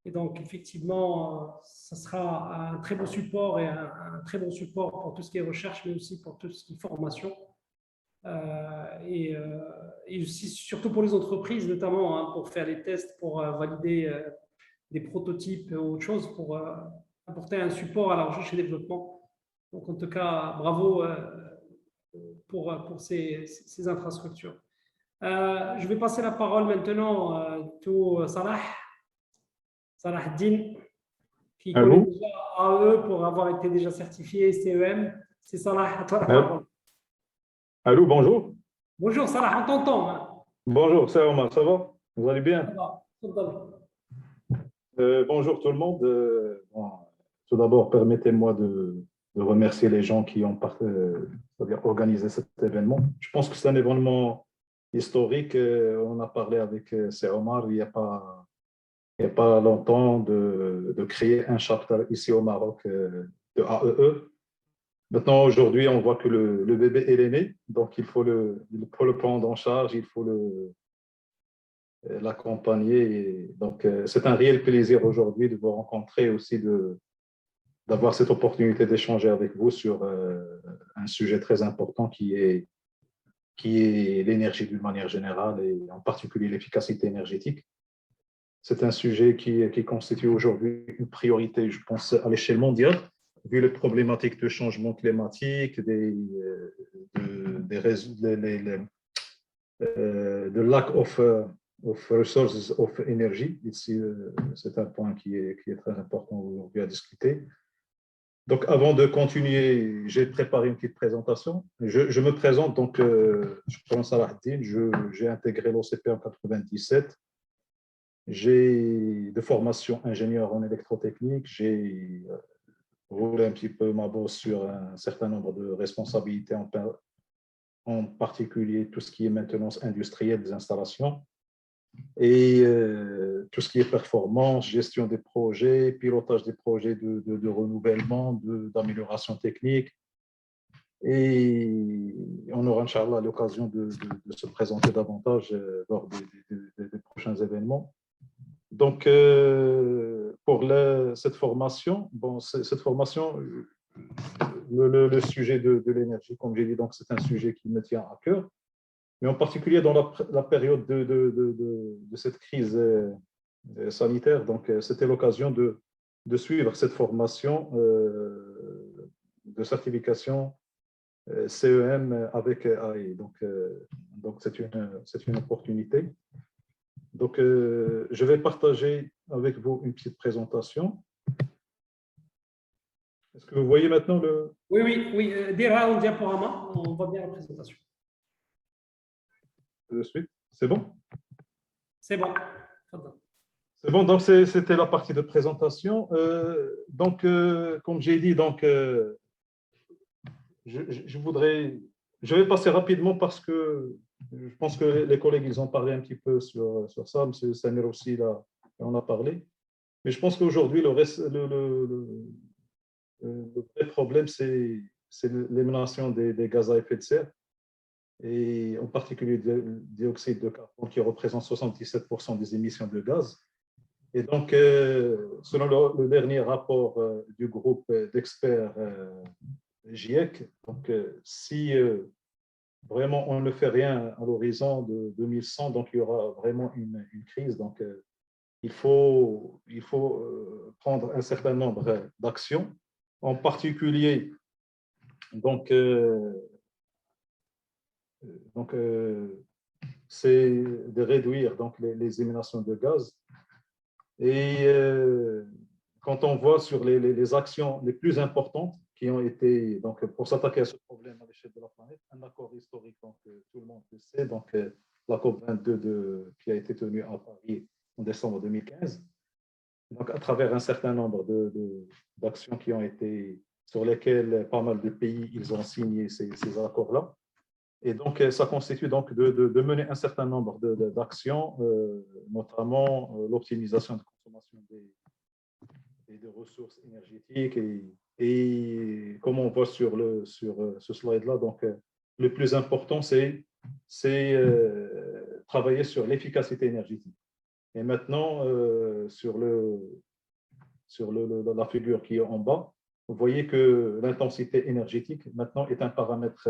Et donc, effectivement, ça sera un très beau support et un très bon support pour tout ce qui est recherche, mais aussi pour tout ce qui est formation. Et aussi, surtout pour les entreprises, notamment pour faire les tests, pour valider des prototypes ou autre chose, pour apporter un support à la recherche et développement. Donc, en tout cas, bravo pour ces infrastructures. Je vais passer la parole maintenant à Salah Din, qui connaît déjà AE pour avoir été déjà certifié CEM. C'est Salah, à toi la parole. Allô, bonjour. Bonjour Salah, on t'entend. Hein. Bonjour, c'est Omar, ça va? Vous allez bien? Ça va. Bonjour tout le monde. Bon, tout d'abord, permettez-moi de remercier les gens qui ont organisé cet événement. Je pense que c'est un événement historique. On a parlé avec Omar il n'y a pas longtemps de créer un chapter ici au Maroc de AEE. Maintenant, aujourd'hui, on voit que le bébé est né, donc il faut le prendre en charge, il faut l'accompagner. Donc, c'est un réel plaisir aujourd'hui de vous rencontrer, aussi d'avoir cette opportunité d'échanger avec vous sur un sujet très important qui est l'énergie d'une manière générale et en particulier l'efficacité énergétique. C'est un sujet qui constitue aujourd'hui une priorité, je pense, à l'échelle mondiale, vu les problématiques de changement climatique, de lack of resources of energy. Ici, c'est un point qui est très important aujourd'hui à discuter. Donc, avant de continuer, j'ai préparé une petite présentation. Je me présente, donc, je commence à Salah Din, j'ai intégré l'OCP en 97. J'ai de formation ingénieur en électrotechnique, j'ai roulé un petit peu ma bosse sur un certain nombre de responsabilités, en particulier tout ce qui est maintenance industrielle des installations et tout ce qui est performance, gestion des projets, pilotage des projets de renouvellement, d'amélioration technique. Et on aura, Inch'Allah, l'occasion de se présenter davantage lors des prochains événements. Donc, pour cette formation, le sujet de l'énergie, comme j'ai dit, donc c'est un sujet qui me tient à cœur, mais en particulier dans la période de cette crise sanitaire. Donc, c'était l'occasion de suivre cette formation de certification CEM avec AI. Donc c'est une opportunité. Donc, je vais partager avec vous une petite présentation. Est-ce que vous voyez maintenant le… Oui. Dira en diaporama, on voit bien la présentation. De suite, c'est bon? C'est bon. C'est bon, donc c'était la partie de présentation. Donc, comme j'ai dit, donc, je vais passer rapidement parce que je pense que les collègues, ils ont parlé un petit peu sur ça. M. Samir aussi, là, on a parlé. Mais je pense qu'aujourd'hui, le vrai problème, c'est l'élimination des gaz à effet de serre, et en particulier le dioxyde de carbone qui représente 77% des émissions de gaz. Et donc, selon le dernier rapport du groupe d'experts GIEC, donc, si vraiment on ne fait rien à l'horizon de 2100, donc il y aura vraiment une crise. Donc, il faut prendre un certain nombre d'actions, en particulier donc c'est de réduire donc les émanations de gaz. Et quand on voit sur les actions les plus importantes qui ont été, donc, pour s'attaquer à ce problème à l'échelle de la planète, un accord historique, donc tout le monde le sait, donc la COP22 qui a été tenue à Paris en décembre 2015. Donc, à travers un certain nombre d'actions qui ont été, sur lesquelles pas mal de pays ils ont signé ces accords-là. Et donc, ça constitue donc de mener un certain nombre d'actions, notamment l'optimisation de consommation des ressources énergétiques. Et comme on voit sur ce slide-là, donc, le plus important, c'est travailler sur l'efficacité énergétique. Et maintenant, sur la figure qui est en bas, vous voyez que l'intensité énergétique, maintenant, est un paramètre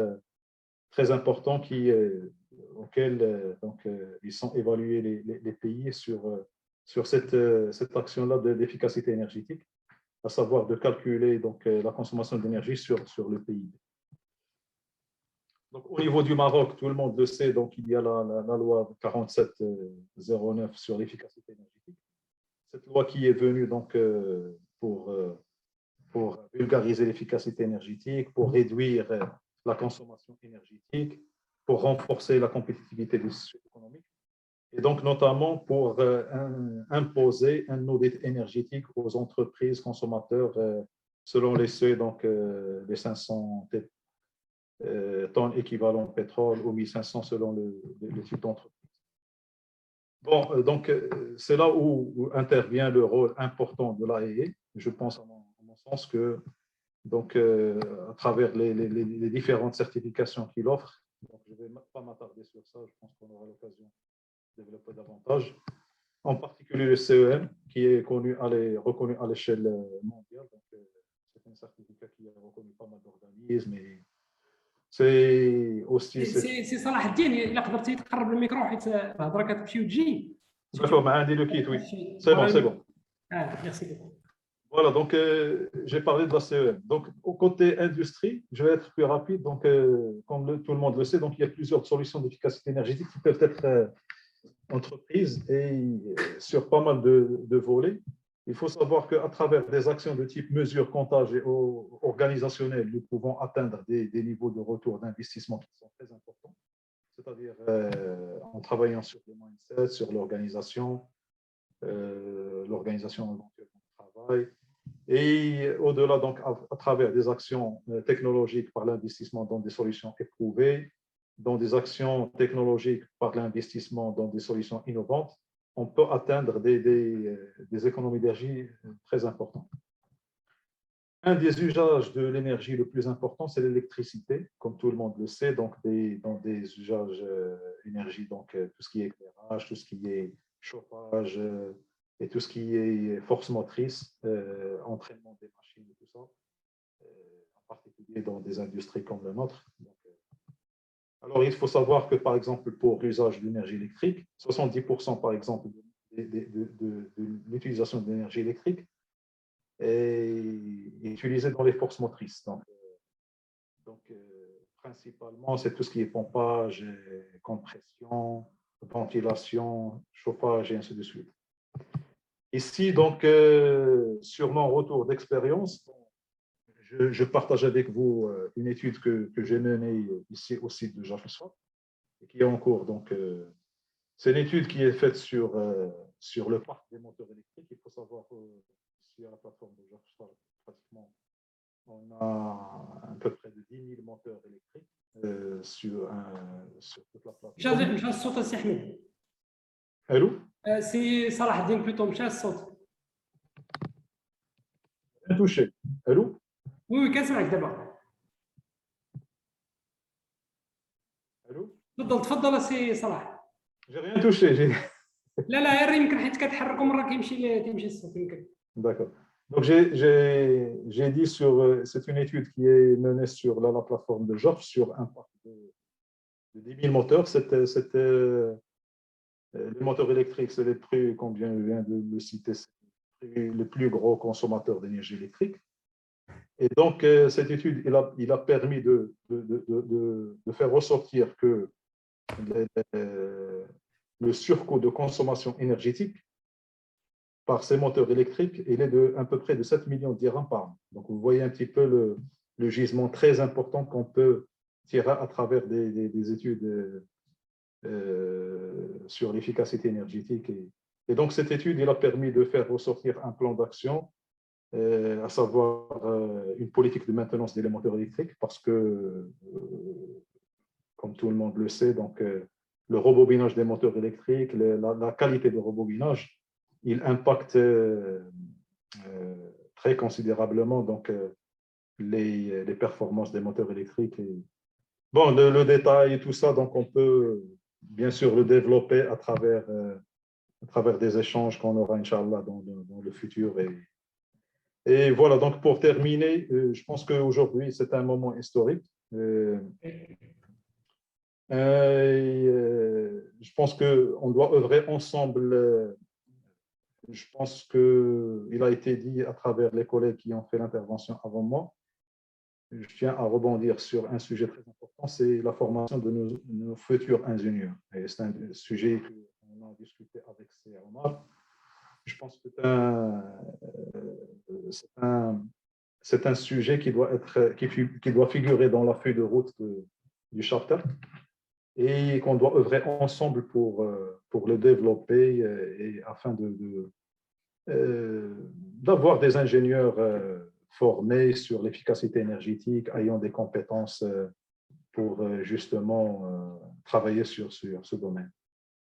très important auquel ils sont évalués les pays sur cette action-là d'efficacité énergétique, à savoir de calculer donc, la consommation d'énergie sur le PIB. Donc, au niveau du Maroc, tout le monde le sait, donc, il y a la loi 4709 sur l'efficacité énergétique. Cette loi qui est venue donc, pour vulgariser l'efficacité énergétique, pour réduire la consommation énergétique, pour renforcer la compétitivité des systèmes économiques, et donc notamment pour imposer un audit énergétique aux entreprises consommateurs selon les seuils, donc les 500 tonnes équivalent pétrole ou 1500 selon le type d'entreprise. Bon, donc c'est là où intervient le rôle important de l'AEE. Je pense à mon sens que donc, à travers les différentes certifications qu'il offre. Donc, je ne vais pas m'attarder sur ça, je pense qu'on aura l'occasion de développer davantage. En particulier le CEM, qui est reconnu à l'échelle mondiale. C'est un certificat qui a reconnu pas mal d'organismes. C'est aussi... C'est Salah Eddine, il a قدرتي تقرب الميكرو حيت الهضره كتمشي وتجي. D'accord, mais عندي le kit, oui. C'est bon. Ah, merci beaucoup. Voilà, donc j'ai parlé de la CEM. Donc, au côté industrie, je vais être plus rapide. Donc, comme tout le monde le sait, donc, il y a plusieurs solutions d'efficacité énergétique qui peuvent être entreprises et sur pas mal de volets. Il faut savoir qu'à travers des actions de type mesure, comptage et organisationnel, nous pouvons atteindre des niveaux de retour d'investissement qui sont très importants, c'est-à-dire en travaillant sur le mindset, sur l'organisation éventuellement du travail. Et au-delà, donc, à travers des actions technologiques par l'investissement dans des solutions éprouvées, dans des actions technologiques par l'investissement dans des solutions innovantes, on peut atteindre des économies d'énergie très importantes. Un des usages de l'énergie le plus important, c'est l'électricité, comme tout le monde le sait, donc dans des usages énergie, donc tout ce qui est éclairage, tout ce qui est chauffage, et tout ce qui est force motrice, entraînement des machines et tout ça, en particulier dans des industries comme la nôtre. Donc, alors, il faut savoir que, par exemple, pour l'usage de l'énergie électrique, 70% par exemple de l'utilisation de l'énergie électrique est utilisée dans les forces motrices. Donc principalement, c'est tout ce qui est pompage, compression, ventilation, chauffage et ainsi de suite. Ici, donc, sur mon retour d'expérience, je partage avec vous une étude que j'ai menée ici au site de Jacques Swap et qui est en cours. Donc, c'est une étude qui est faite sur le parc des moteurs électriques. Il faut savoir ici à la plateforme de Jacques Swap, pratiquement, on a à peu près de 10 000 moteurs électriques sur toute la plateforme. مشى الصوت السي احمد. Allô? سي صلاح الدين بلوتو مشى الصوت. Bien touché. Allô? Oui, كنسمعك دابا. Allô? تفضل سي صلاح. J'ai rien touché. لا غير يمكن حيت كتحرك ومره تيمشي الصوت يمكن. D'accord. Donc, j'ai dit c'est une étude qui est menée sur la plateforme de Job sur un parc de 10 000 moteurs. Les moteurs électriques, c'est les plus, comme je viens de le citer, les plus gros consommateurs d'énergie électrique. Et donc, cette étude, il a permis de faire ressortir que le surcoût de consommation énergétique par ces moteurs électriques, il est à peu près de 7 millions de dirhams par an. Donc, vous voyez un petit peu le gisement très important qu'on peut tirer à travers des études sur l'efficacité énergétique. Et donc, cette étude, il a permis de faire ressortir un plan d'action, à savoir une politique de maintenance des moteurs électriques, parce que, comme tout le monde le sait, donc, le rebobinage des moteurs électriques, la qualité de rebobinage, il impacte très considérablement donc, les performances des moteurs électriques. Bon, le détail et tout ça, donc on peut bien sûr le développer à travers des échanges qu'on aura, Inch'Allah, dans le futur. Et voilà, donc pour terminer, je pense qu'aujourd'hui, c'est un moment historique. Je pense qu'on doit œuvrer ensemble. Je pense qu'il a été dit à travers les collègues qui ont fait l'intervention avant moi. Je tiens à rebondir sur un sujet très important, c'est la formation de nos futurs ingénieurs. Et c'est un sujet qu'on a discuté avec Omar. Je pense que c'est un sujet qui doit figurer dans la feuille de route du chapter et qu'on doit œuvrer ensemble pour le développer et afin d'avoir des ingénieurs formés sur l'efficacité énergétique, ayant des compétences pour justement travailler sur ce domaine.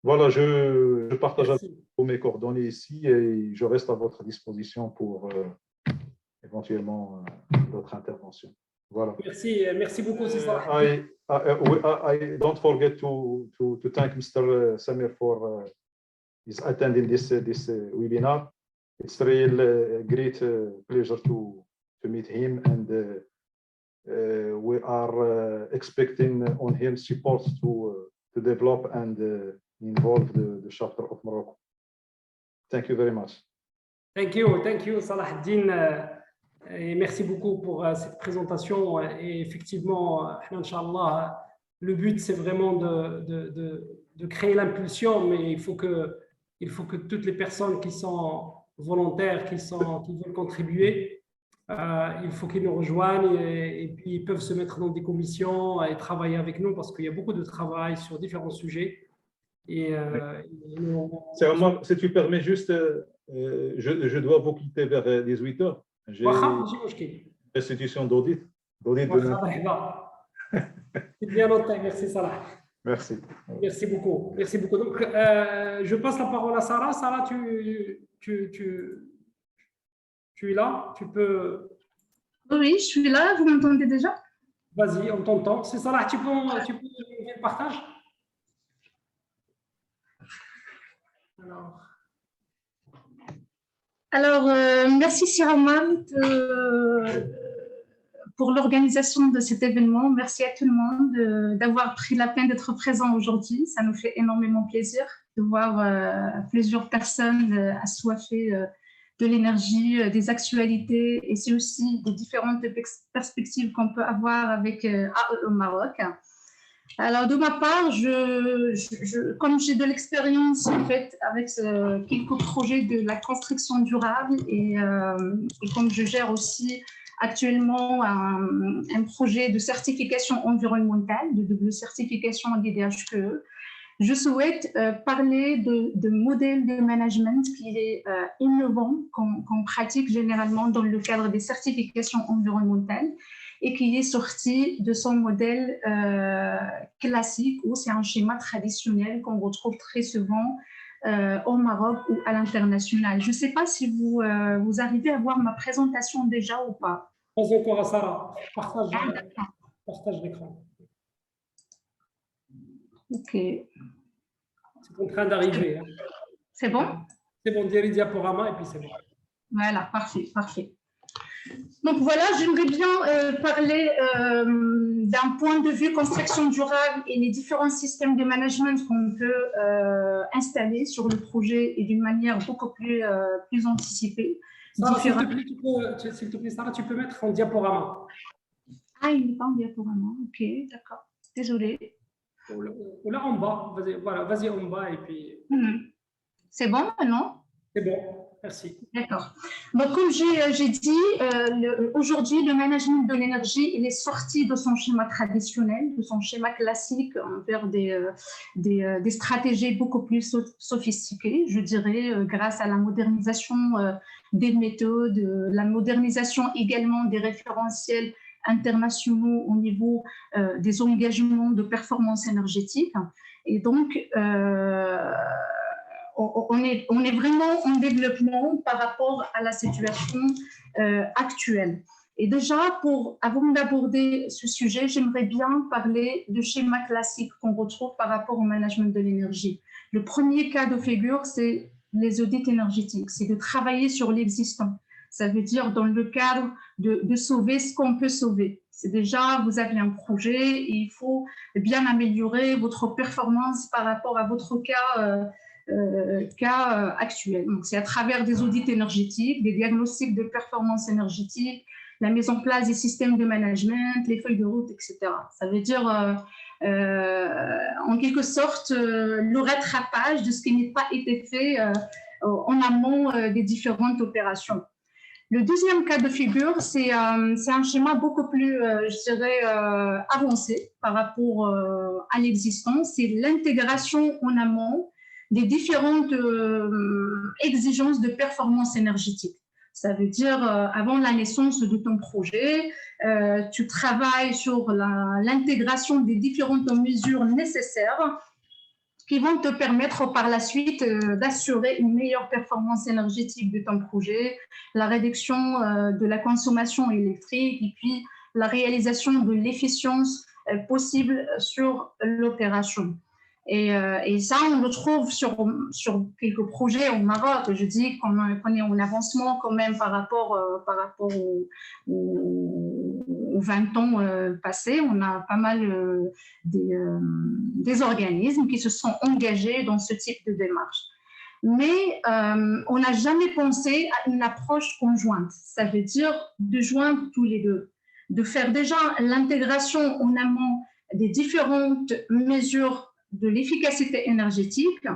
Voilà, je partage avec vous mes coordonnées ici et je reste à votre disposition pour éventuellement d'autres interventions. Voilà. Merci beaucoup, c'est ça. I don't forget to thank Mr. Samir for his attending this webinar. It's really a great pleasure to meet him, and we are expecting on him support to develop and involve the chapter of Morocco. Thank you very much. Thank you, Salah Eddine. Et merci beaucoup pour cette présentation. Et effectivement, Inch'Allah, le but, c'est vraiment de créer l'impulsion, mais il faut que toutes les personnes qui sont volontaires, qui veulent contribuer, il faut qu'ils nous rejoignent et puis ils peuvent se mettre dans des commissions et travailler avec nous parce qu'il y a beaucoup de travail sur différents sujets. Et si tu permets juste, je dois vous quitter vers 18 heures. J'ai une restitution d'audit. C'est bien noté, merci Salah. Merci. Merci beaucoup. Donc, je passe la parole à Sarah. Sarah, tu es là? Tu peux... Oui, je suis là. Vous m'entendez déjà? Vas-y, on t'entend. C'est Salah, tu peux le partage? Alors, merci Siraman pour l'organisation de cet événement. Merci à tout le monde d'avoir pris la peine d'être présent aujourd'hui. Ça nous fait énormément plaisir de voir plusieurs personnes assoiffées de l'énergie, des actualités, et c'est aussi des différentes perspectives qu'on peut avoir avec AE au Maroc. Alors, de ma part, comme j'ai de l'expérience en fait avec quelques projets de la construction durable et comme je gère aussi actuellement un projet de certification environnementale, de double certification en DDHQE, je souhaite parler de modèle de management qui est innovant, qu'on pratique généralement dans le cadre des certifications environnementales et qui est sorti de son modèle classique où c'est un schéma traditionnel qu'on retrouve très souvent au Maroc ou à l'international. Je ne sais pas si vous arrivez à voir ma présentation déjà ou pas. Pose encore à Sarah. Partage l'écran. Ok. C'est en train d'arriver. Hein. C'est bon? C'est bon, dire diaporama et puis c'est bon. Voilà, parfait, parfait. Donc voilà, j'aimerais bien parler d'un point de vue construction durable et les différents systèmes de management qu'on peut installer sur le projet et d'une manière beaucoup plus anticipée. Sarah, s'il te plaît, Sarah, tu peux mettre en diaporama. Ah, il n'est pas en diaporama, ok, d'accord, désolée. Ou là en bas, voilà, vas-y en bas et puis… C'est bon maintenant? C'est bon, merci. D'accord. Donc, comme j'ai dit, aujourd'hui, le management de l'énergie, il est sorti de son schéma traditionnel, de son schéma classique, vers des stratégies beaucoup plus sophistiquées, je dirais, grâce à la modernisation des méthodes, la modernisation également des référentiels internationaux au niveau des engagements de performance énergétique. Et donc, on est vraiment en développement par rapport à la situation actuelle. Et déjà, avant d'aborder ce sujet, j'aimerais bien parler du schéma classique qu'on retrouve par rapport au management de l'énergie. Le premier cas de figure, c'est les audits énergétiques, c'est de travailler sur l'existant. Ça veut dire dans le cadre de sauver ce qu'on peut sauver. C'est déjà, vous avez un projet et il faut bien améliorer votre performance par rapport à votre cas actuel. Donc, c'est à travers des audits énergétiques, des diagnostics de performance énergétique, la mise en place des systèmes de management, les feuilles de route, etc. Ça veut dire, en quelque sorte, le rattrapage de ce qui n'a pas été fait en amont des différentes opérations. Le deuxième cas de figure, c'est un schéma beaucoup plus, je dirais, avancé par rapport à l'existence. C'est l'intégration en amont des différentes exigences de performance énergétique. Ça veut dire, avant la naissance de ton projet, tu travailles sur l'intégration des différentes mesures nécessaires qui vont te permettre par la suite d'assurer une meilleure performance énergétique de ton projet, la réduction de la consommation électrique et puis la réalisation de l'efficience possible sur l'opération. Et ça, on le trouve sur quelques projets au Maroc. Je dis qu'on est en avancement quand même par rapport aux 20 ans passés. On a pas mal des organismes qui se sont engagés dans ce type de démarche. Mais on n'a jamais pensé à une approche conjointe. Ça veut dire de joindre tous les deux, de faire déjà l'intégration en amont des différentes mesures de l'efficacité énergétique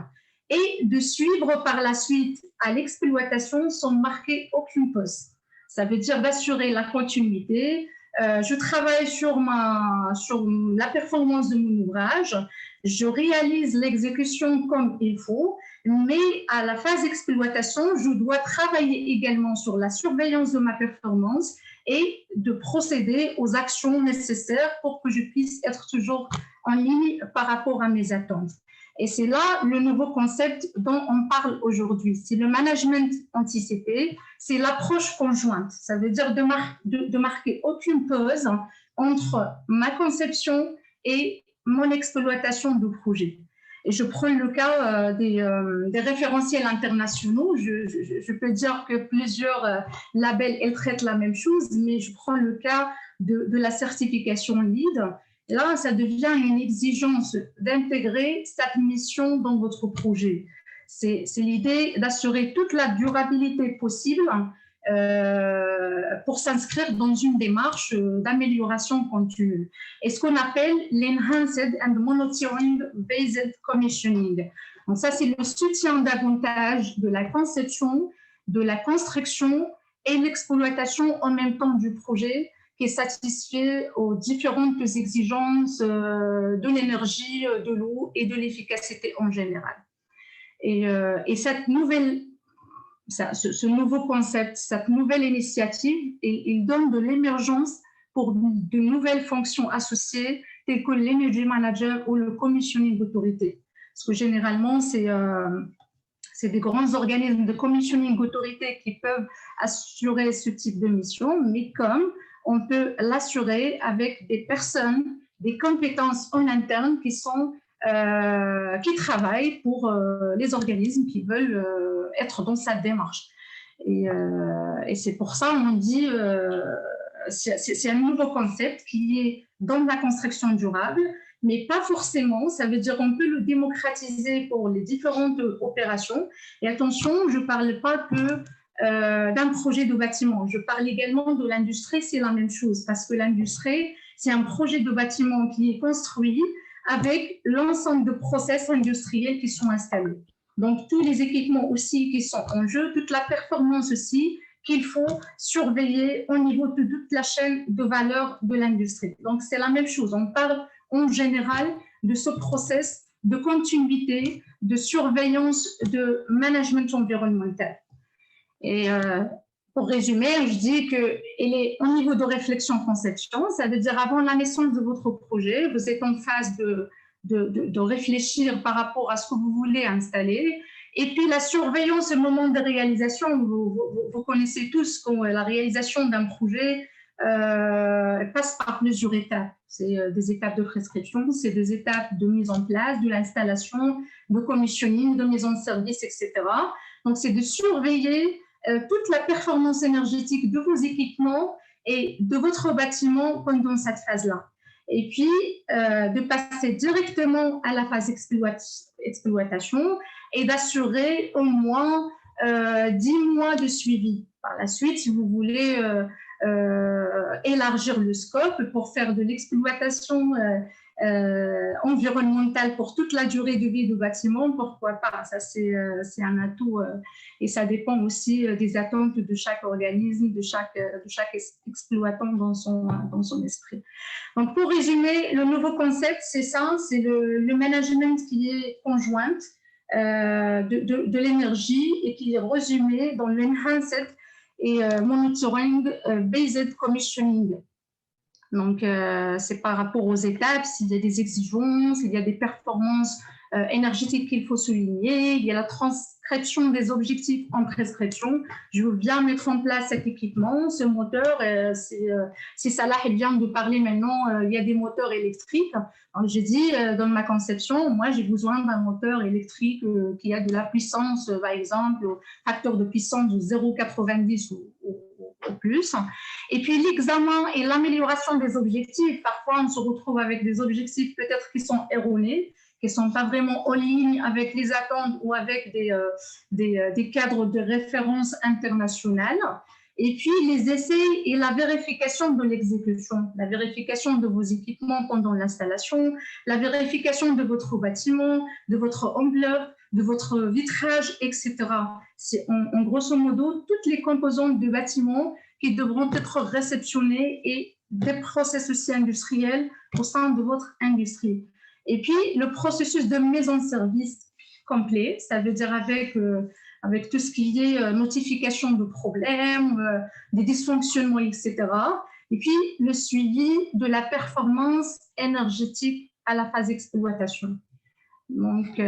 et de suivre par la suite à l'exploitation sans marquer aucune pause. Ça veut dire d'assurer la continuité. Je travaille sur la performance de mon ouvrage, je réalise l'exécution comme il faut, mais à la phase d'exploitation, je dois travailler également sur la surveillance de ma performance et de procéder aux actions nécessaires pour que je puisse être toujours en ligne par rapport à mes attentes. Et c'est là le nouveau concept dont on parle aujourd'hui. C'est le management anticipé, c'est l'approche conjointe. Ça veut dire de marquer aucune pause entre ma conception et mon exploitation du projet. Et je prends le cas des référentiels internationaux. Je peux dire que plusieurs labels, elles traitent la même chose, mais je prends le cas de la certification LEED. Et là, ça devient une exigence d'intégrer cette mission dans votre projet. C'est l'idée d'assurer toute la durabilité possible pour s'inscrire dans une démarche d'amélioration continue. Et ce qu'on appelle l'Enhanced and Monitoring Based Commissioning. Donc ça, c'est le soutien davantage de la conception, de la construction et l'exploitation en même temps du projet qui satisfait aux différentes exigences de l'énergie, de l'eau et de l'efficacité en général. Et ce nouveau concept, cette nouvelle initiative, il donne de l'émergence pour de nouvelles fonctions associées telles que l'Energy Manager ou le Commissioning Authority. Parce que généralement, c'est des grands organismes de commissioning autorité qui peuvent assurer ce type de mission, mais comme on peut l'assurer avec des personnes, des compétences en interne qui travaillent pour les organismes qui veulent être dans cette démarche. Et c'est pour ça on dit c'est un nouveau concept qui est dans la construction durable, mais pas forcément. Ça veut dire qu'on peut le démocratiser pour les différentes opérations. Et attention, je ne parle pas que d'un projet de bâtiment. Je parle également de l'industrie, c'est la même chose, parce que l'industrie, c'est un projet de bâtiment qui est construit avec l'ensemble de process industriels qui sont installés. Donc, tous les équipements aussi qui sont en jeu, toute la performance aussi qu'il faut surveiller au niveau de toute la chaîne de valeur de l'industrie. Donc, c'est la même chose. On parle en général de ce process de continuité, de surveillance, de management environnemental. Et pour résumer, je dis qu'il est au niveau de réflexion-conception, ça veut dire avant la naissance de votre projet, vous êtes en phase de réfléchir par rapport à ce que vous voulez installer. Et puis la surveillance au moment de réalisation, vous connaissez tous que la réalisation d'un projet passe par plusieurs étapes. C'est des étapes de prescription, c'est des étapes de mise en place, de l'installation, de commissioning, de mise en service, etc. Donc c'est de surveiller toute la performance énergétique de vos équipements et de votre bâtiment pendant cette phase-là. Et puis, de passer directement à la phase exploitation et d'assurer au moins 10 mois de suivi. Par la suite, si vous voulez élargir le scope pour faire de l'exploitation environnementale pour toute la durée de vie du bâtiment, pourquoi pas? Ça, c'est un atout et ça dépend aussi des attentes de chaque organisme, de chaque exploitant dans son esprit. Donc, pour résumer, le nouveau concept, c'est ça, c'est le management qui est conjointe de l'énergie et qui est résumé dans l'enhanced et monitoring based commissioning. Donc, c'est par rapport aux étapes, s'il y a des exigences, il y a des performances énergétiques qu'il faut souligner, il y a la transcription des objectifs en prescription. Je veux bien mettre en place cet équipement, ce moteur, si Salah vient de parler maintenant, il y a des moteurs électriques. J'ai dit, dans ma conception, moi, j'ai besoin d'un moteur électrique qui a de la puissance, par exemple, facteur de puissance de 0,90 ou plus. Et puis l'examen et l'amélioration des objectifs. Parfois, on se retrouve avec des objectifs peut-être qui sont erronés, qui ne sont pas vraiment en ligne avec les attentes ou avec des cadres de référence internationales. Et puis les essais et la vérification de l'exécution, la vérification de vos équipements pendant l'installation, la vérification de votre bâtiment, de votre enveloppe, de votre vitrage, etc. C'est en grosso modo toutes les composantes du bâtiment qui devront être réceptionnées et des processus aussi industriels au sein de votre industrie. Et puis le processus de mise en service complet, ça veut dire avec tout ce qui est notification de problèmes, des dysfonctionnements, etc. Et puis le suivi de la performance énergétique à la phase exploitation. Donc,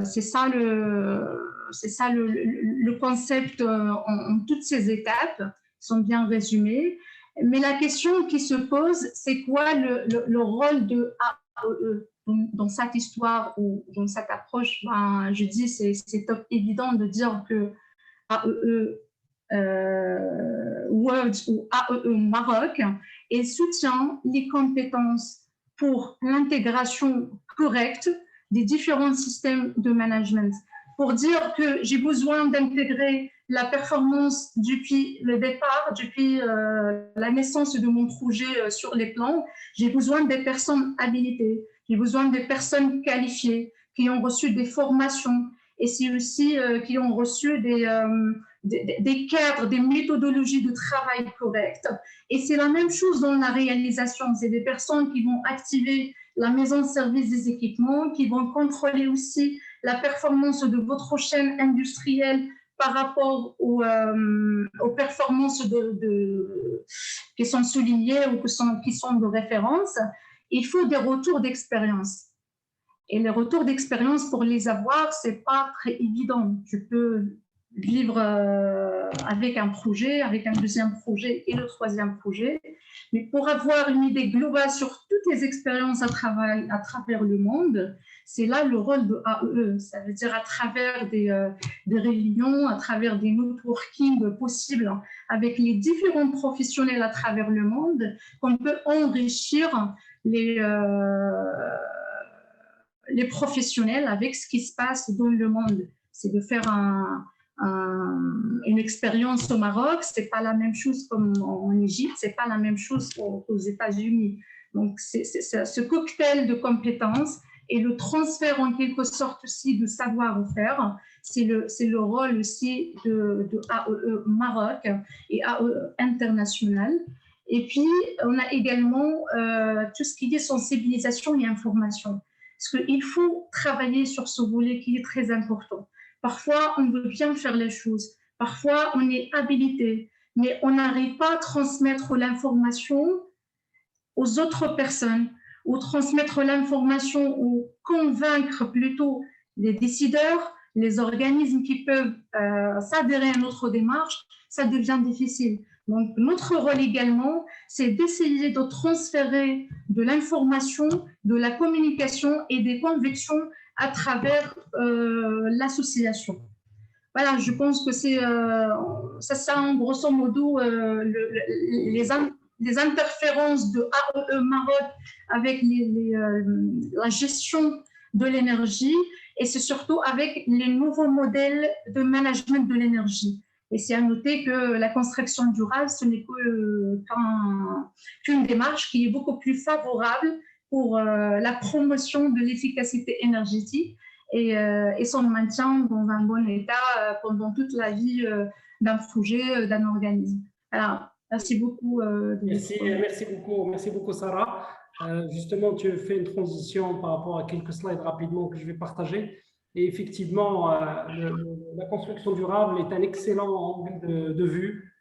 c'est ça le concept en toutes ces étapes, sont bien résumées. Mais la question qui se pose, c'est quoi le rôle de AEE dans cette histoire ou dans cette approche? Ben, je dis, c'est top évident de dire que AEE World ou AEE Maroc et soutient les compétences pour l'intégration correcte des différents systèmes de management. Pour dire que j'ai besoin d'intégrer la performance depuis le départ, depuis la naissance de mon projet sur les plans, j'ai besoin des personnes habilitées, j'ai besoin des personnes qualifiées qui ont reçu des formations et c'est aussi qui ont reçu des cadres, des méthodologies de travail correctes. Et c'est la même chose dans la réalisation. C'est des personnes qui vont activer la mise en service des équipements, qui vont contrôler aussi la performance de votre chaîne industrielle par rapport aux performances qui sont soulignées ou qui sont de référence. Il faut des retours d'expérience. Et les retours d'expérience, pour les avoir, ce n'est pas très évident. Je peux vivre avec un projet, avec un deuxième projet et le troisième projet. Mais pour avoir une idée globale sur toutes les expériences à travers le monde, c'est là le rôle de AEE. Ça veut dire à travers des réunions, à travers des networking possibles avec les différents professionnels à travers le monde, qu'on peut enrichir les professionnels avec ce qui se passe dans le monde. C'est de faire une expérience au Maroc, c'est pas la même chose comme en Égypte, c'est pas la même chose aux États-Unis. Donc, c'est ce cocktail de compétences et le transfert en quelque sorte aussi de savoir-faire, c'est le rôle aussi de AEE Maroc et AEE international. Et puis, on a également tout ce qui est sensibilisation et information. Parce qu'il faut travailler sur ce volet qui est très important. Parfois, on veut bien faire les choses. Parfois, on est habilité, mais on n'arrive pas à transmettre l'information aux autres personnes, ou transmettre l'information ou convaincre plutôt les décideurs, les organismes qui peuvent s'adhérer à notre démarche, ça devient difficile. Donc, notre rôle également, c'est d'essayer de transférer de l'information, de la communication et des convictions à travers l'association. Voilà, je pense que c'est ça, en grosso modo, les interférences de AEE Maroc avec la gestion de l'énergie et c'est surtout avec les nouveaux modèles de management de l'énergie. Et c'est à noter que la construction durable, ce n'est qu'une démarche qui est beaucoup plus favorable pour la promotion de l'efficacité énergétique et son maintien dans un bon état pendant toute la vie d'un projet, d'un organisme. Alors, merci beaucoup. Merci beaucoup, Sarah. Justement, tu fais une transition par rapport à quelques slides rapidement que je vais partager. Et effectivement, la construction durable est un excellent angle de vue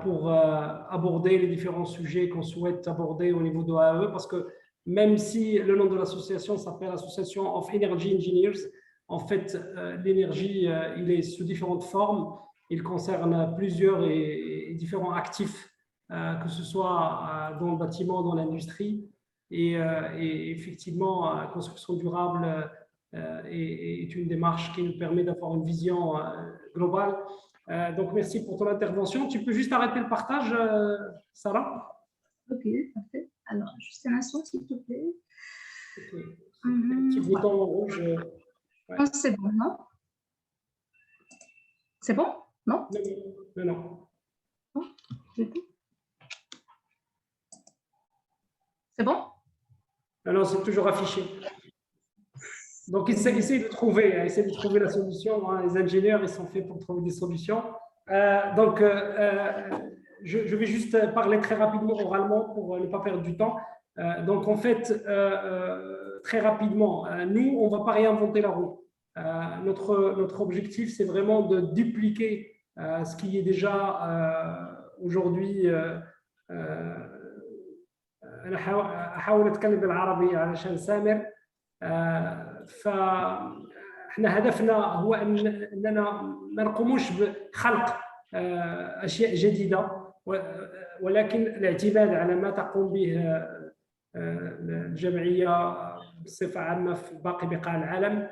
pour aborder les différents sujets qu'on souhaite aborder au niveau de AEE, parce que même si le nom de l'association s'appelle Association of Energy Engineers, en fait, l'énergie, il est sous différentes formes. Il concerne plusieurs et différents actifs, que ce soit dans le bâtiment, dans l'industrie. Et effectivement, la construction durable est une démarche qui nous permet d'avoir une vision globale. Donc, merci pour ton intervention. Tu peux juste arrêter le partage, Sarah? Ok, parfait. Alors, juste un instant, s'il te plaît. Okay. Petit bouton rouge. Ouais. C'est bon, non? C'est bon? Non? Non. Non, c'est bon? Non, c'est toujours affiché. Donc, essayez de trouver la solution. Hein. Les ingénieurs, ils sont faits pour trouver des solutions. Je vais juste parler très rapidement oralement pour ne pas perdre du temps. Donc, en fait, très rapidement, nous, on ne va pas réinventer la roue. Notre objectif, c'est vraiment de dupliquer ce qui est déjà aujourd'hui. أنا أحاول أتكلم بالعربي علشان سامر. فإحنا هدفنا هو أننا ما نقوموش بخلق أشياء جديدة، ولكن الاعتماد على ما تقوم به الجمعية بصفة عامة في باقي بقاع العالم.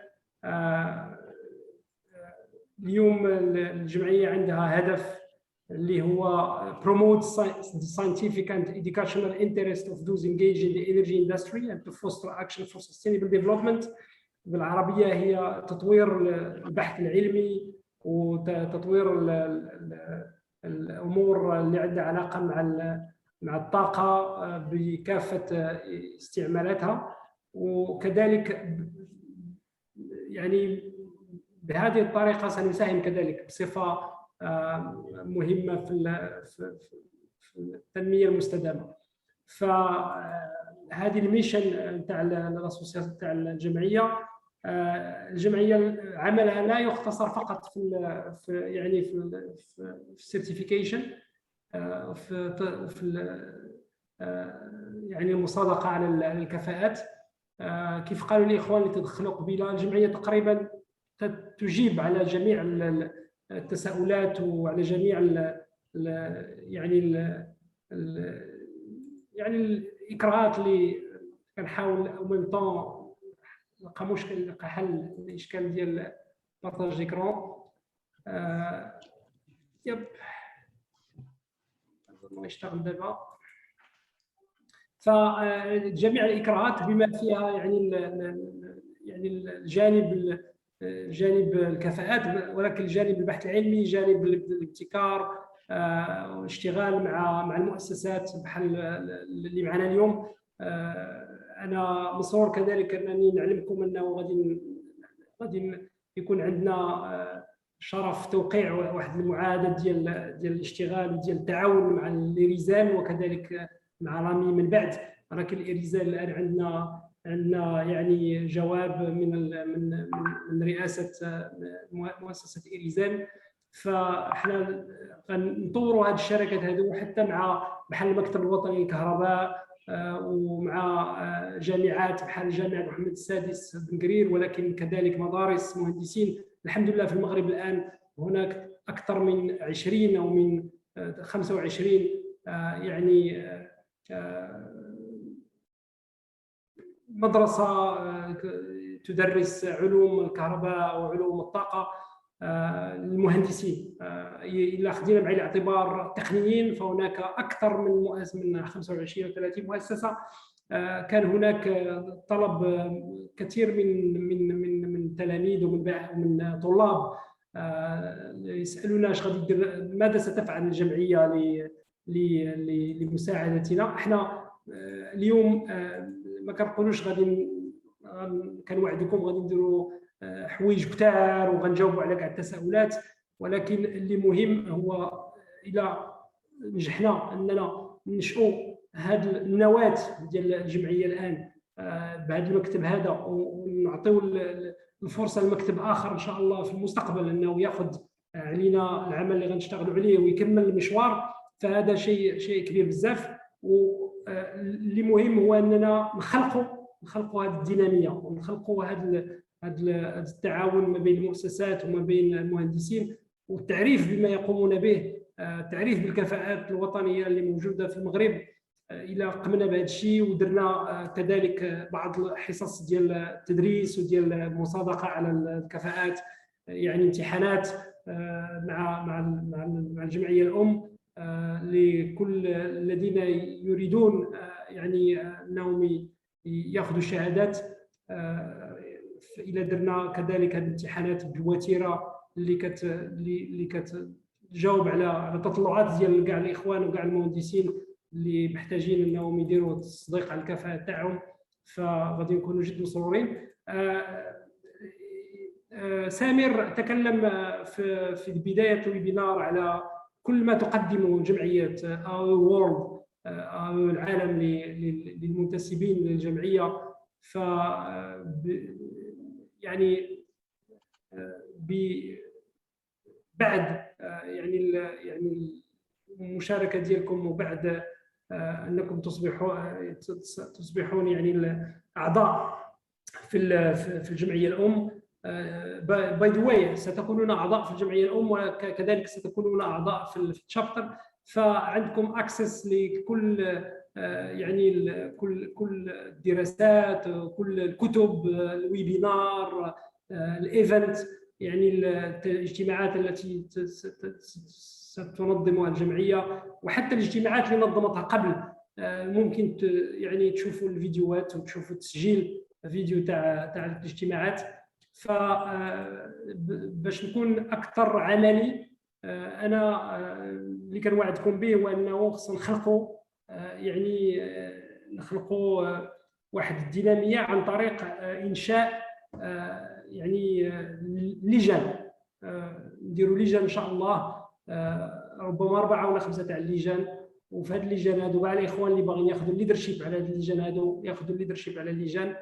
اليوم الجمعية عندها هدف اللي هو promote scientific and educational interest of those engaged in the energy industry and to foster action for sustainable development. بالعربية هي تطوير البحث العلمي وتطوير الأمور اللي عندها علاقة مع الطاقة بكافة استعمالاتها، وكذلك يعني بهذه الطريقة سنساهم كذلك بصفة مهمة في التنمية المستدامة. فهذه الميشن تاع الاسوسياسيون تاع الجمعية عملها لا يختصر فقط في السيرتيفيكيشن، في يعني المصادقة على الكفاءات. كيف قالوا الإخوان اللي تدخلوا قبيلة، الجمعية تقريبا تجيب على جميع التساؤلات وعلى جميع يعني الاكراهات اللي كنحاول او ميم طون نلقى حل للاشكال ديال بارطاج ديكرون. يب ما يشتغل دابا. فجميع الاكراهات بما فيها يعني جانب الكفاءات، ولكن جانب البحث العلمي، جانب الابتكار، الاشتغال مع المؤسسات بحال اللي معنا اليوم. انا مسرور كذلك انني نعلمكم انه غادي يكون عندنا شرف توقيع واحد المعاهده ديال الاشتغال وديال التعاون مع الإيريزال وكذلك مع رامي من بعد. ولكن الإيريزال الان عندنا يعني جواب من رئاسه مؤسسه إيريزال، فاحنا غنطوروا هذه الشركات هذو حتى مع بحال المكتب الوطني للكهرباء ومع جامعات بحال جامعه محمد السادس بن قرير، ولكن كذلك مدارس مهندسين. الحمد لله في المغرب الان هناك اكثر من 20 او من 25 يعني مدرسه تدرس علوم الكهرباء وعلوم الطاقه للمهندسين. الا خدينا بعين الاعتبار التقنيين فهناك اكثر من 25 او 30 مؤسسه. كان هناك طلب كثير من التلاميذ ومن طلاب يسالونا اش غادي دير، ماذا ستفعل الجمعيه لمساعدتنا. احنا اليوم ما كنقولوش غادي كنوعدكم غادي نديروا حوايج كثار وغنجاوبوا على كاع التساؤلات، ولكن اللي مهم هو الى نجحنا اننا ننشئوا هذه النواه ديال الجمعيه الان بهذا المكتب هذا، ونعطيو الفرصه لمكتب اخر ان شاء الله في المستقبل انه ياخذ علينا العمل اللي غنشتغلوا عليه ويكمل المشوار، فهذا شيء كبير بزاف. واللي مهم هو اننا نخلقوا هذه الديناميه ونخلقوا هذا التعاون ما بين المؤسسات وما بين المهندسين، والتعريف بما يقومون به، التعريف بالكفاءات الوطنيه اللي موجوده في المغرب. الى قمنا بهذا الشيء ودرنا كذلك بعض الحصص ديال التدريس وديال المصادقه على الكفاءات، يعني امتحانات مع الجمعيه الام لكل الذين يريدون يعني انهم ياخذوا الشهادات. الى درنا كذلك هذه الامتحانات بالوتيره اللي كتجاوب على تطلعات ديال كاع الاخوان وكاع المهندسين اللي محتاجين انهم يديروا التصديق على الكفاءه تاعهم، فغادي نكونوا جد مسرورين. سامر تكلم في بدايه الويبينار على كل ما تقدمه جمعيه وورلد العالم للمنتسبين للجمعيه. ف يعني بعد يعني المشاركه ديالكم وبعد انكم تصبحون يعني اعضاء في الجمعيه الام. باي ذا واي ستكونون اعضاء في الجمعيه الام وكذلك ستكونون اعضاء في الشابتر، فعندكم اكسس لكل يعني كل الدراسات، كل الكتب، الويبينار، الايفنت، يعني الاجتماعات التي ستنظمها الجمعيه، وحتى الاجتماعات اللي نظمتها قبل. ممكن يعني تشوفوا الفيديوهات وتشوفوا تسجيل فيديو تاع الاجتماعات. باش نكون اكثر عملي، انا اللي كنوعدكم به هو انه خصنا نخلقوا واحد الديناميه عن طريق انشاء يعني لجان. نديروا لجان ان شاء الله، ربما 4 ولا 5 تاع اللجان، وفي هذه اللجان هذو كاع الاخوان اللي باغيين ياخذوا الليدرشيب على هذه اللجان هذو ياخذوا الليدرشيب على اللجان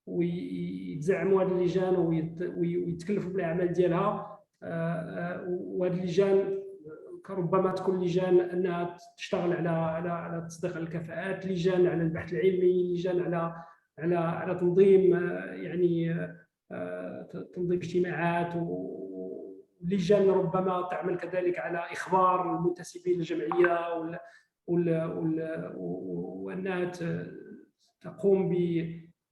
ويتزعموا هذه اللجان ويتكلفوا بالاعمال ديالها. وهذه اللجان ربما تكون لجان انها تشتغل على تصديق الكفاءات، لجان على البحث العلمي، لجان على تنظيم يعني تنظيم اجتماعات لجان ربما تعمل كذلك على إخبار المنتسبين للجمعية وأنها تقوم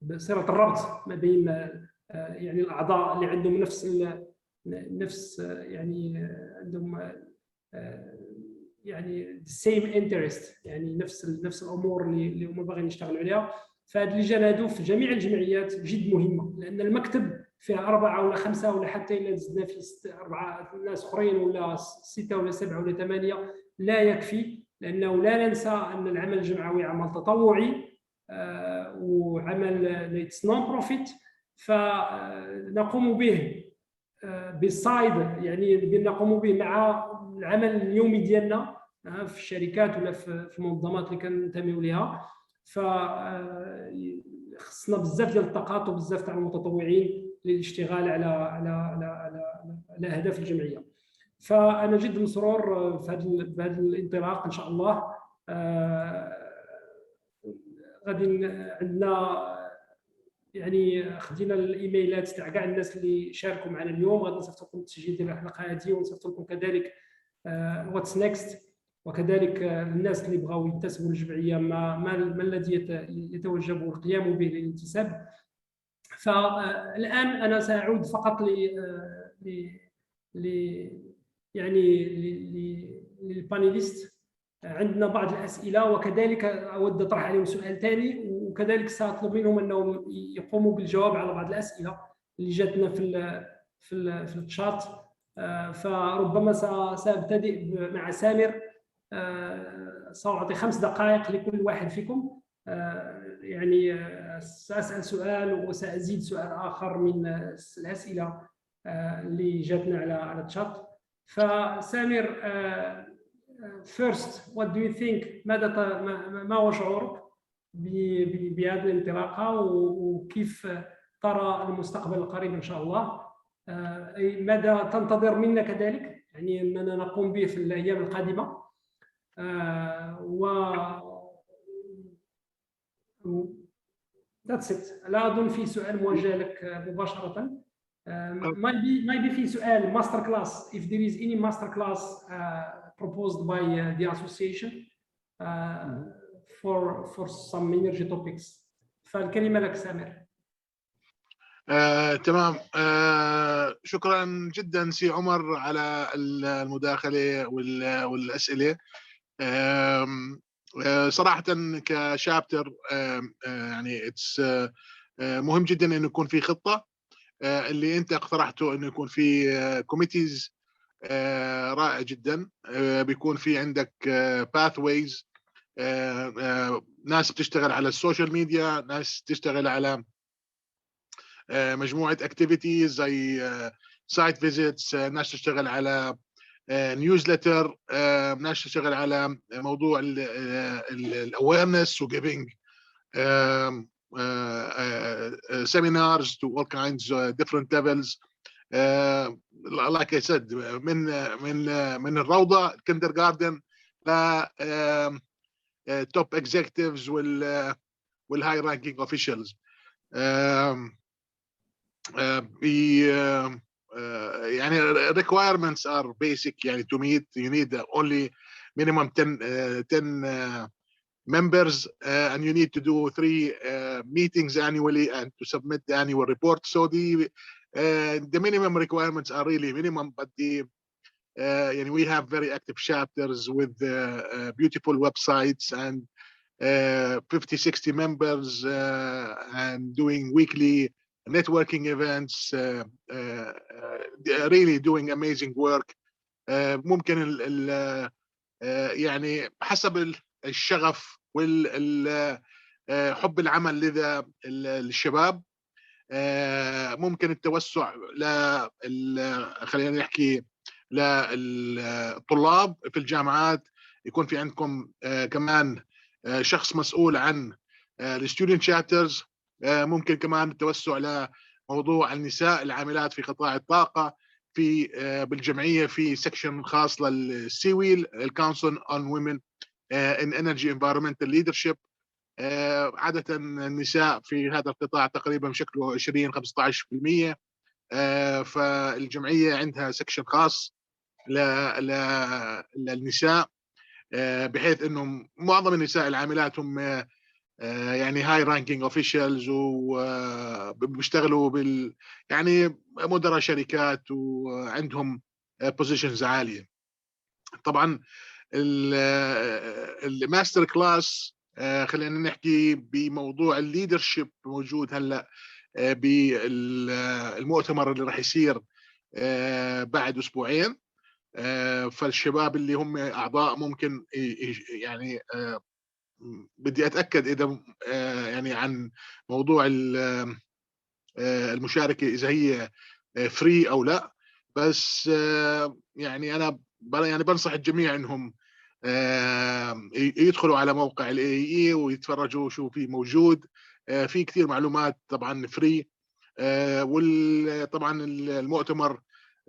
بصلة الربط ما بين يعني الأعضاء اللي عندهم نفس يعني عندهم يعني same interest، يعني نفس الأمور اللي هم باغيين يشتغلوا عليها. فهذه اللجان هذو في جميع الجمعيات جد مهمة، لأن المكتب فيها 4 ولا 5 ولا حتى إلا زدنا في 4 ناس آخرين ولا 6 ولا 7 ولا 8 لا يكفي، لأنه لا ننسى أن العمل الجمعوي عمل تطوعي وعمل it's non-profit، فنقوم به بالصايد، يعني نقوم به مع العمل اليومي ديالنا في الشركات ولا في المنظمات اللي كننتميو ليها. فخصنا بزاف ديال الطاقات وبزاف تاع المتطوعين للاشتغال على اهداف الجمعيه. فانا جد مسرور في هذا الانطلاق ان شاء الله. غادي عندنا يعني خدينا الايميلات تاع كاع الناس اللي شاركوا معنا اليوم، غادي نصيفط لكم التسجيل ديال الحلقه هذه، ونصيفط لكم كذلك واتس نيكست، وكذلك الناس اللي بغاو ينتسبوا للجمعيه ما الذي يتوجب القيام به للانتساب. فالان انا ساعود فقط يعني للبانيليست. عندنا بعض الاسئله وكذلك اود اطرح عليهم سؤال ثاني، وكذلك ساطلب منهم انهم يقوموا بالجواب على بعض الاسئله اللي جاتنا في الشات. فربما سابتدئ مع سامر، سأعطي 5 دقائق لكل واحد فيكم، يعني سأسأل سؤال وسأزيد سؤال آخر من الأسئلة اللي جاتنا على الشات. فسامر، first what do you think، ما هو شعورك بهذه الانطلاقة، وكيف ترى المستقبل القريب إن شاء الله؟ ماذا تنتظر منا كذلك، يعني أننا نقوم به في الأيام القادمة؟ That's it. لا أظن في سؤال موجه لك مباشرة. maybe في سؤال master class, if there is any master class proposed by the association for some energy topics. فالكلمة لك سامر. تمام. شكرا جدا سي عمر على المداخلة والأسئلة. صراحة كشابتر يعني مهم جدا انه يكون في خطة. اللي انت اقترحته انه يكون في كوميتيز رائع جدا. بيكون في عندك باثويز، ناس بتشتغل على السوشيال ميديا، ناس تشتغل على مجموعة اكتيفيتيز زي سايت فيزيتس، ناس تشتغل على نيوزلتر، ناس تشتغل على موضوع الاويرنس وجيفينج seminars to all kinds different levels. Like I said, من الروضة kindergarten ل top executives وال high ranking officials. يعني requirements are basic. يعني to meet you need only minimum 10 members, and you need to do 3 meetings annually and to submit the annual report. So the minimum requirements are really minimum, but يعني we have very active chapters with beautiful websites and 50-60 members and doing weekly networking events, really doing amazing work. ممكن يعني حسب الشغف والحب العمل لدى الشباب ممكن التوسع خلينا نحكي للطلاب في الجامعات. يكون في عندكم كمان شخص مسؤول عن الستودنت شابترز. ممكن كمان التوسع لموضوع النساء العاملات في قطاع الطاقة بالجمعية، في سكشن خاص للسيويل الكونسل on women in energy environmental leadership. عادة النساء في هذا القطاع تقريبا بشكله 20-15%. فالجمعية عندها سكشن خاص للنساء، بحيث انه معظم النساء العاملات هم يعني هاي رانكينج اوفيشالز وبيشتغلوا يعني مدراء شركات وعندهم بوزيشنز عاليه. طبعا الماستر كلاس خلينا نحكي بموضوع الليدرشيب موجود هلا بالمؤتمر اللي راح يصير بعد اسبوعين. فالشباب اللي هم اعضاء ممكن يعني بدي اتاكد اذا يعني عن موضوع المشاركه اذا هي فري او لا، بس يعني انا يعني بنصح الجميع انهم يدخلوا على موقع الاي ويتفرجوا شو في موجود. في كثير معلومات طبعا فري. وطبعا المؤتمر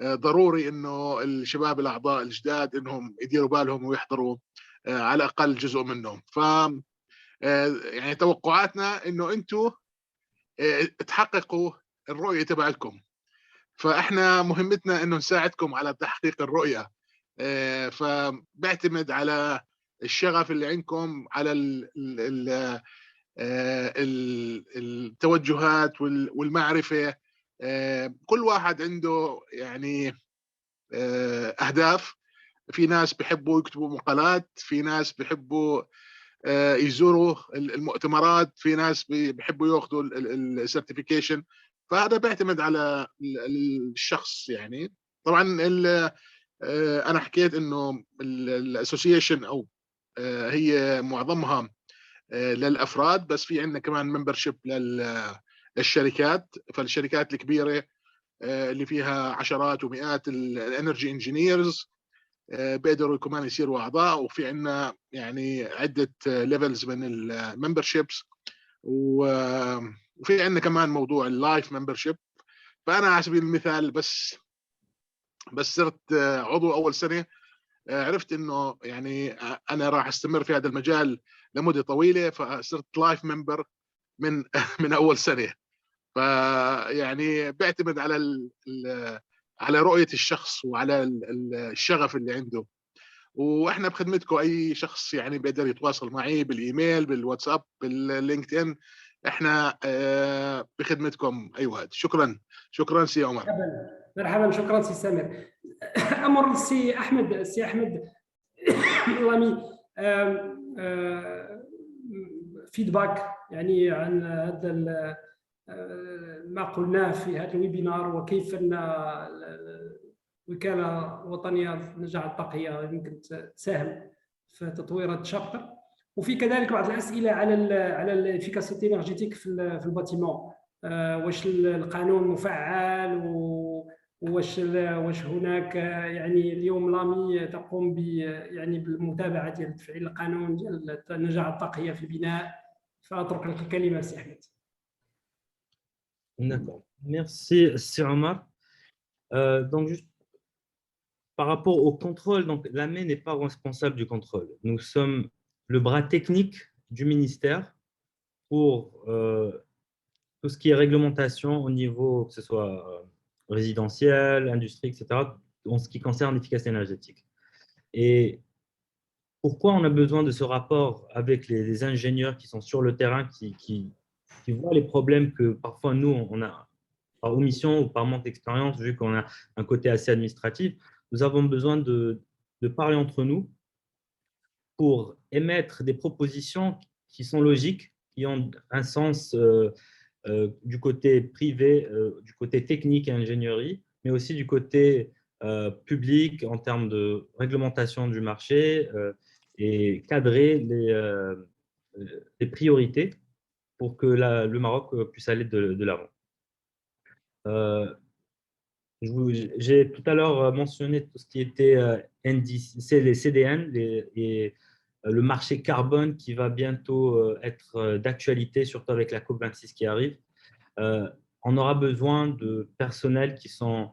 ضروري انه الشباب الاعضاء الجداد انهم يديروا بالهم ويحضروا على الاقل جزء منهم. ف يعني توقعاتنا انه انتم تحققوا الرؤيه تبعكم، فاحنا مهمتنا انه نساعدكم على تحقيق الرؤيه. فبعتمد على الشغف اللي عندكم، على التوجهات والمعرفه. كل واحد عنده يعني اهداف. في ناس بيحبوا يكتبوا مقالات، في ناس بيحبوا يزوروا المؤتمرات، في ناس بيحبوا ياخذوا السيرتيفيكيشن. فهذا بيعتمد على الشخص. يعني طبعا انا حكيت انه الاسوسيشن او هي معظمها للافراد، بس في عندنا كمان ممبرشيب للشركات. فالشركات الكبيره اللي فيها عشرات ومئات الانرجي انجينيرز بيقدروا كمان يصيروا اعضاء. وفي عندنا يعني عده ليفلز من الممبرشيبس، وفي عندنا كمان موضوع اللايف ممبرشيب. فانا على سبيل المثال بس صرت عضو اول سنه، عرفت انه يعني انا راح استمر في هذا المجال لمده طويله، فصرت لايف ممبر من من اول سنه. فيعني بيعتمد على رؤيه الشخص وعلى الشغف اللي عنده. واحنا بخدمتكم، اي شخص يعني بيقدر يتواصل معي بالايميل، بالواتساب، باللينكد ان. احنا بخدمتكم اي وقت. شكرا سي عمر. مرحبا. شكرا سي سامر. امر السي احمد. السي احمد لامي فيدباك يعني عن هذا ما قلناه في هذا الويبينار، وكيف ان الوكاله الوطنيه للنجاح الطاقيه يمكن تساهم في تطوير هذا الشابتر. وفي كذلك بعض الاسئله على الافيكاسيتي انرجيتيك في الباتيمون. واش القانون مفعل، واش هناك يعني اليوم لامي تقوم يعني بالمتابعه ديال تفعيل القانون ديال النجاح الطاقيه في البناء. فاترك لك الكلمه سي احمد. D'accord. Merci Omar. Donc, juste par rapport au contrôle, donc l'AME n'est pas responsable du contrôle. Nous sommes le bras technique du ministère pour tout ce qui est réglementation au niveau, que ce soit résidentiel, industrie, etc., en ce qui concerne l'efficacité énergétique. Et pourquoi on a besoin de ce rapport avec les ingénieurs qui sont sur le terrain, qui voient les problèmes que parfois nous, on a par omission ou par manque d'expérience, vu qu'on a un côté assez administratif. Nous avons besoin de parler entre nous pour émettre des propositions qui sont logiques, qui ont un sens du côté privé, du côté technique et ingénierie, mais aussi du côté public en termes de réglementation du marché et cadrer les priorités pour que le Maroc puisse aller de l'avant. J'ai tout à l'heure mentionné tout ce qui était NDC, les CDN et le marché carbone qui va bientôt être d'actualité, surtout avec la COP26 qui arrive. On aura besoin de personnels qui sont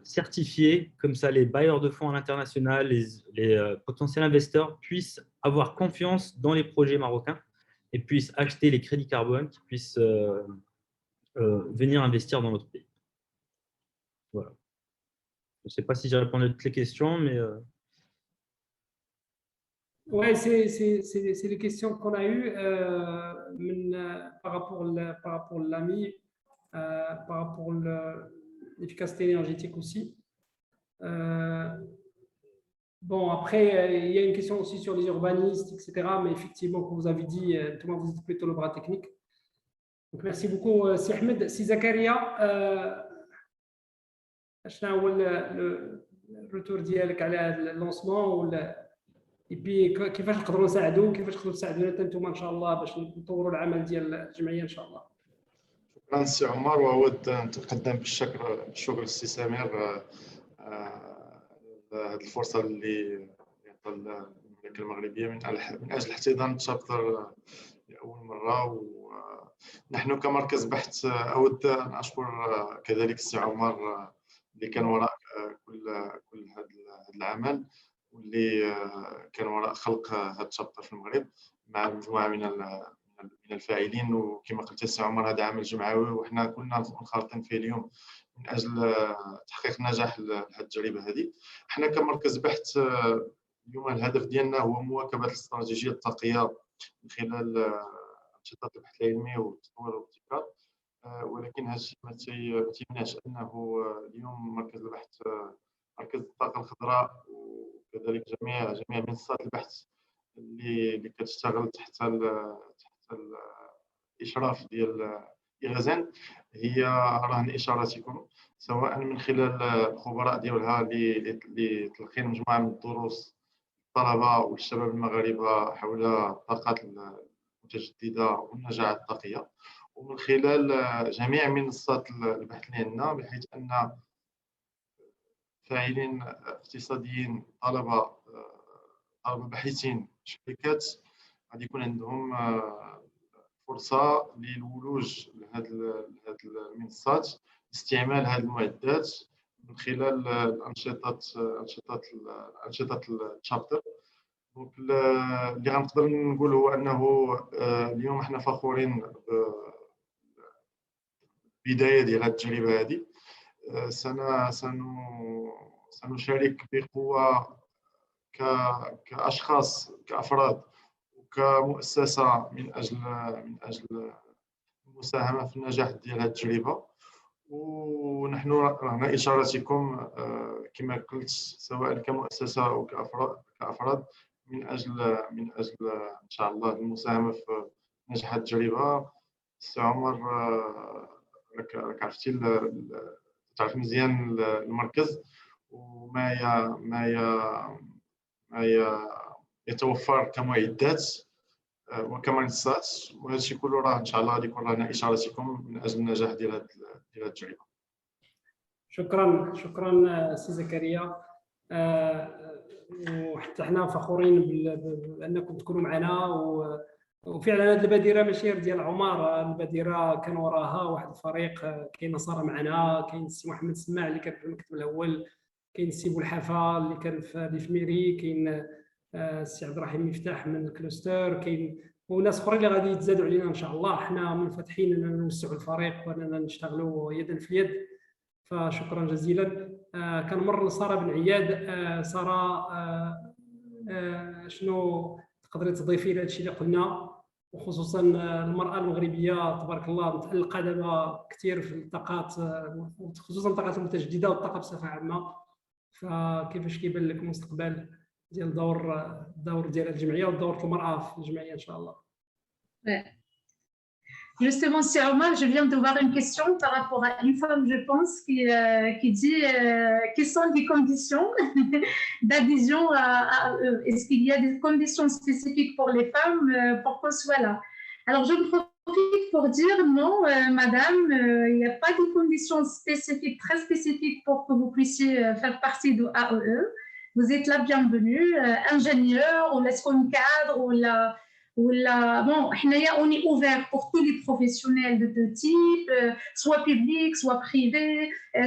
certifiés, comme ça les bailleurs de fonds à l'international, les potentiels investisseurs puissent avoir confiance dans les projets marocains et puissent acheter les crédits carbone, qui puissent venir investir dans notre pays. Voilà. Je ne sais pas si j'ai répondu à toutes les questions, mais… Oui, c'est les questions qu'on a eues par rapport à l'AMI, par rapport à l'efficacité énergétique aussi. Bon, après, il y a une question aussi sur les urbanistes, etc. Mais effectivement, comme vous avez dit, tout le monde vous êtes plutôt le bras technique. Donc, merci beaucoup, Si Ahmed. Si Zakaria, شنو هو الروتور ديالك على اللونسمون اي بي كيفاش نقدروا نساعدوا كيفاش تقدروا تساعدونا حتى نتوما ان شاء الله باش نطوروا العمل ديال الجمعيه ان شاء الله. شكرا سي عمر، واود نتقدم بالشكر للسي سمير هذه الفرصه اللي عطى المملكه المغربيه من اجل احتضان الشابتر لاول مره. ونحن كمركز بحث اود ان اشكر كذلك السي عمر اللي كان وراء كل هذا العمل، واللي كان وراء خلق هذا الشابتر في المغرب مع مجموعه من الفاعلين. وكما قلت السي عمر، هذا عمل جمعوي وحنا كلنا منخرطين فيه اليوم من اجل تحقيق نجاح هذه التجربه هذه. احنا كمركز بحث اليوم الهدف ديالنا هو مواكبه الاستراتيجيه الطاقيه من خلال انشطه البحث العلمي والتطوير والابتكار. ولكن هذا الشيء ما تيمنعش انه اليوم مركز البحث، مركز الطاقه الخضراء، وكذلك جميع منصات البحث اللي كتشتغل تحت الاشراف ديال إغازان هي رهن اشارتكم، سواء من خلال الخبراء ديالها اللي تلقين مجموعه من الدروس الطلبه والشباب المغاربه حول الطاقات المتجدده والنجاعات الطاقيه، ومن خلال جميع منصات البحث اللي عندنا، بحيث ان فاعلين اقتصاديين، طلبه باحثين، شركات غادي يكون عندهم فرصه للولوج لهذه المنصات، استعمال هذه المعدات من خلال الانشطه الشابتر. دونك اللي غنقدر نقول هو انه اليوم احنا فخورين بدايه ديال هذه التجربه هذه. سنشارك بقوه كاشخاص، كافراد، وكمؤسسه من اجل المساهمه في النجاح ديال هذه التجربه. ونحن رهن اشارتكم كما قلت، سواء كمؤسسه او كافراد، من اجل ان شاء الله المساهمه في نجاح هذه التجربه. السي عمر راك عرفتي، تعرف مزيان المركز وما يتوفر كمعدات وكمنصات، وهذا الشيء كله راه ان شاء الله غادي يكون لنا اشارتكم من اجل النجاح ديال هذه التجربه. شكرا سي زكريا. وحتى حنا فخورين بانكم تكونوا معنا. وفعلا هذه البادره ماشي غير ديال عمر، البادره كان وراها واحد الفريق، كاين نصارى معنا، كاين السي محمد السماع اللي كان في المكتب الاول، كاين السي بوالحافه اللي كان في ميري، كاين السي عبد الرحيم مفتاح من الكلوستر، كاين وناس اخرين اللي غادي يتزادوا علينا ان شاء الله. حنا منفتحين اننا نوسعوا الفريق واننا نشتغلوا يدا في اليد. فشكرا جزيلا. كنمر لساره بن عياد. ساره، شنو تقدري تضيفي لهذا الشيء اللي قلنا، وخصوصا المراه المغربيه تبارك الله متالقه دابا كثير في الطاقات، خصوصا الطاقات المتجدده والطاقه بصفه عامه. فكيفاش كيبان لك المستقبل ديال الدور ديال الجمعيه ودور المراه في الجمعيه ان شاء الله؟ Justement, c'est Omar, je viens de voir une question par rapport à une femme, je pense, qui dit quelles sont les conditions d'adhésion à eux. Est-ce qu'il y a des conditions spécifiques pour les femmes pour qu'on soit là? Alors, je me profite pour dire non, madame, il n'y a pas de conditions spécifiques, très spécifiques pour que vous puissiez faire partie de AEE. Vous êtes la bienvenue, ingénieur, ou l'escom cadre, ou la... Bon, on est ouvert pour tous les professionnels de tout type, soit public, soit privé,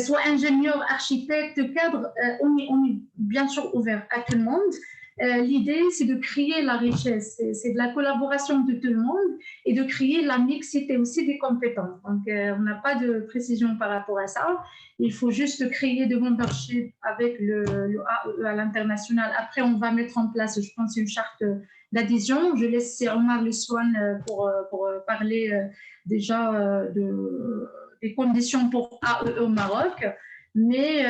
soit ingénieur, architecte, cadre. On est bien sûr ouvert à tout le monde. l'idée, c'est de créer la richesse, c'est de la collaboration de tout le monde et de créer la mixité aussi des compétences. Donc, on n'a pas de précision par rapport à ça. Il faut juste créer de membership avec le AEE à l'international. Après, on va mettre en place, je pense, une charte d'adhésion. Je laisse Omar Leswan pour parler déjà des conditions pour AEE au Maroc. Mais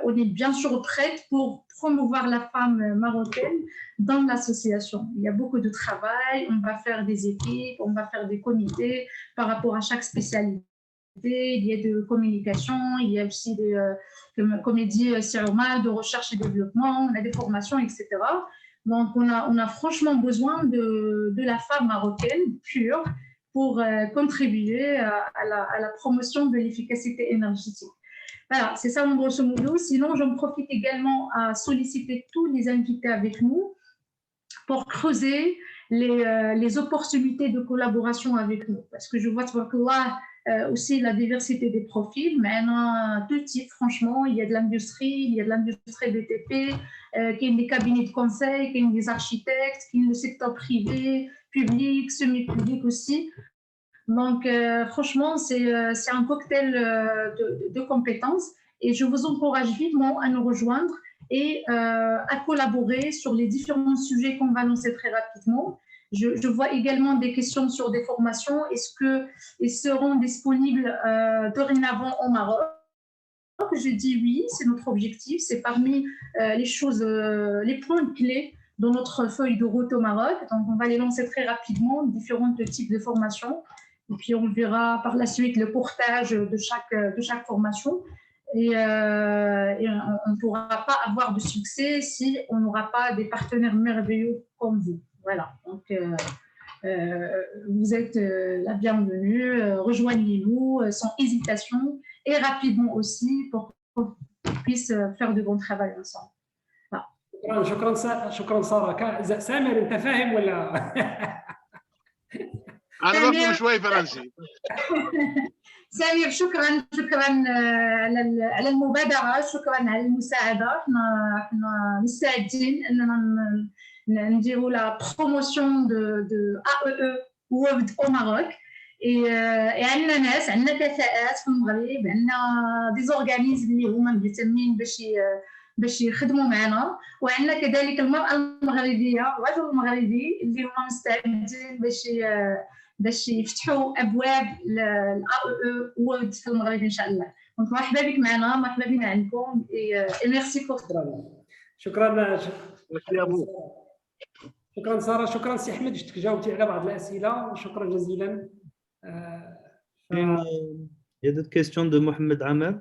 on est bien sûr prête pour promouvoir la femme marocaine dans l'association. Il y a beaucoup de travail, on va faire des équipes, on va faire des comités par rapport à chaque spécialité. Il y a de communication, il y a aussi des, comme il dit Omar, de recherche et développement, on a des formations, etc. Donc, on a franchement besoin de la femme marocaine pure pour contribuer à la promotion de l'efficacité énergétique. Voilà, c'est ça en grosso modo. Sinon, j'en profite également à solliciter tous les invités avec nous pour creuser les opportunités de collaboration avec nous. Parce que je vois aussi la diversité des profils, mais tout type, franchement. Il y a de l'industrie, il y a de l'industrie BTP, il y a des cabinets de conseil, il y a des architectes, il y a le secteur privé, public, semi-public aussi. Donc, franchement, c'est un cocktail de compétences et je vous encourage vivement à nous rejoindre et à collaborer sur les différents sujets qu'on va lancer très rapidement. Je vois également des questions sur des formations. Est-ce qu'ils seront disponibles dorénavant au Maroc? Je dis oui, c'est notre objectif. C'est parmi les choses, les points clés dans notre feuille de route au Maroc. Donc, on va les lancer très rapidement, différents types de formations. Et puis, on verra par la suite le portage de chaque formation. Et on ne pourra pas avoir de succès si on n'aura pas des partenaires merveilleux comme vous. Voilà. Donc, vous êtes la bienvenue. Rejoignez-nous sans hésitation et rapidement aussi pour qu'on puisse faire de bon travail ensemble. شكرا سارة. سامر انت فاهم ولا؟ انا بفهم شوي فرنسي. سامر شكرا على المبادرة، شكرا على المساعدة. احنا مستعدين اننا نديروا لا بروموسيون دو AEE وورد او ماروك. عندنا ناس، عندنا كفاءات في المغرب، عندنا دي زورغانيزم اللي هما مهتمين باش يخدموا معنا، وعندنا كذلك المرأة المغربية والرجل المغربي اللي هما مستعدين باش يفتحوا ابواب للAEE وورد في المغرب ان شاء الله. دونك مرحبا بك معنا، مرحبا بنا عندكم. ميرسي فور. شكرا ساره، شكرا سي احمد، جيتك جاوبتي على بعض الاسئله، شكرا جزيلا. Il y a d'autres questions de Mohamed Amer.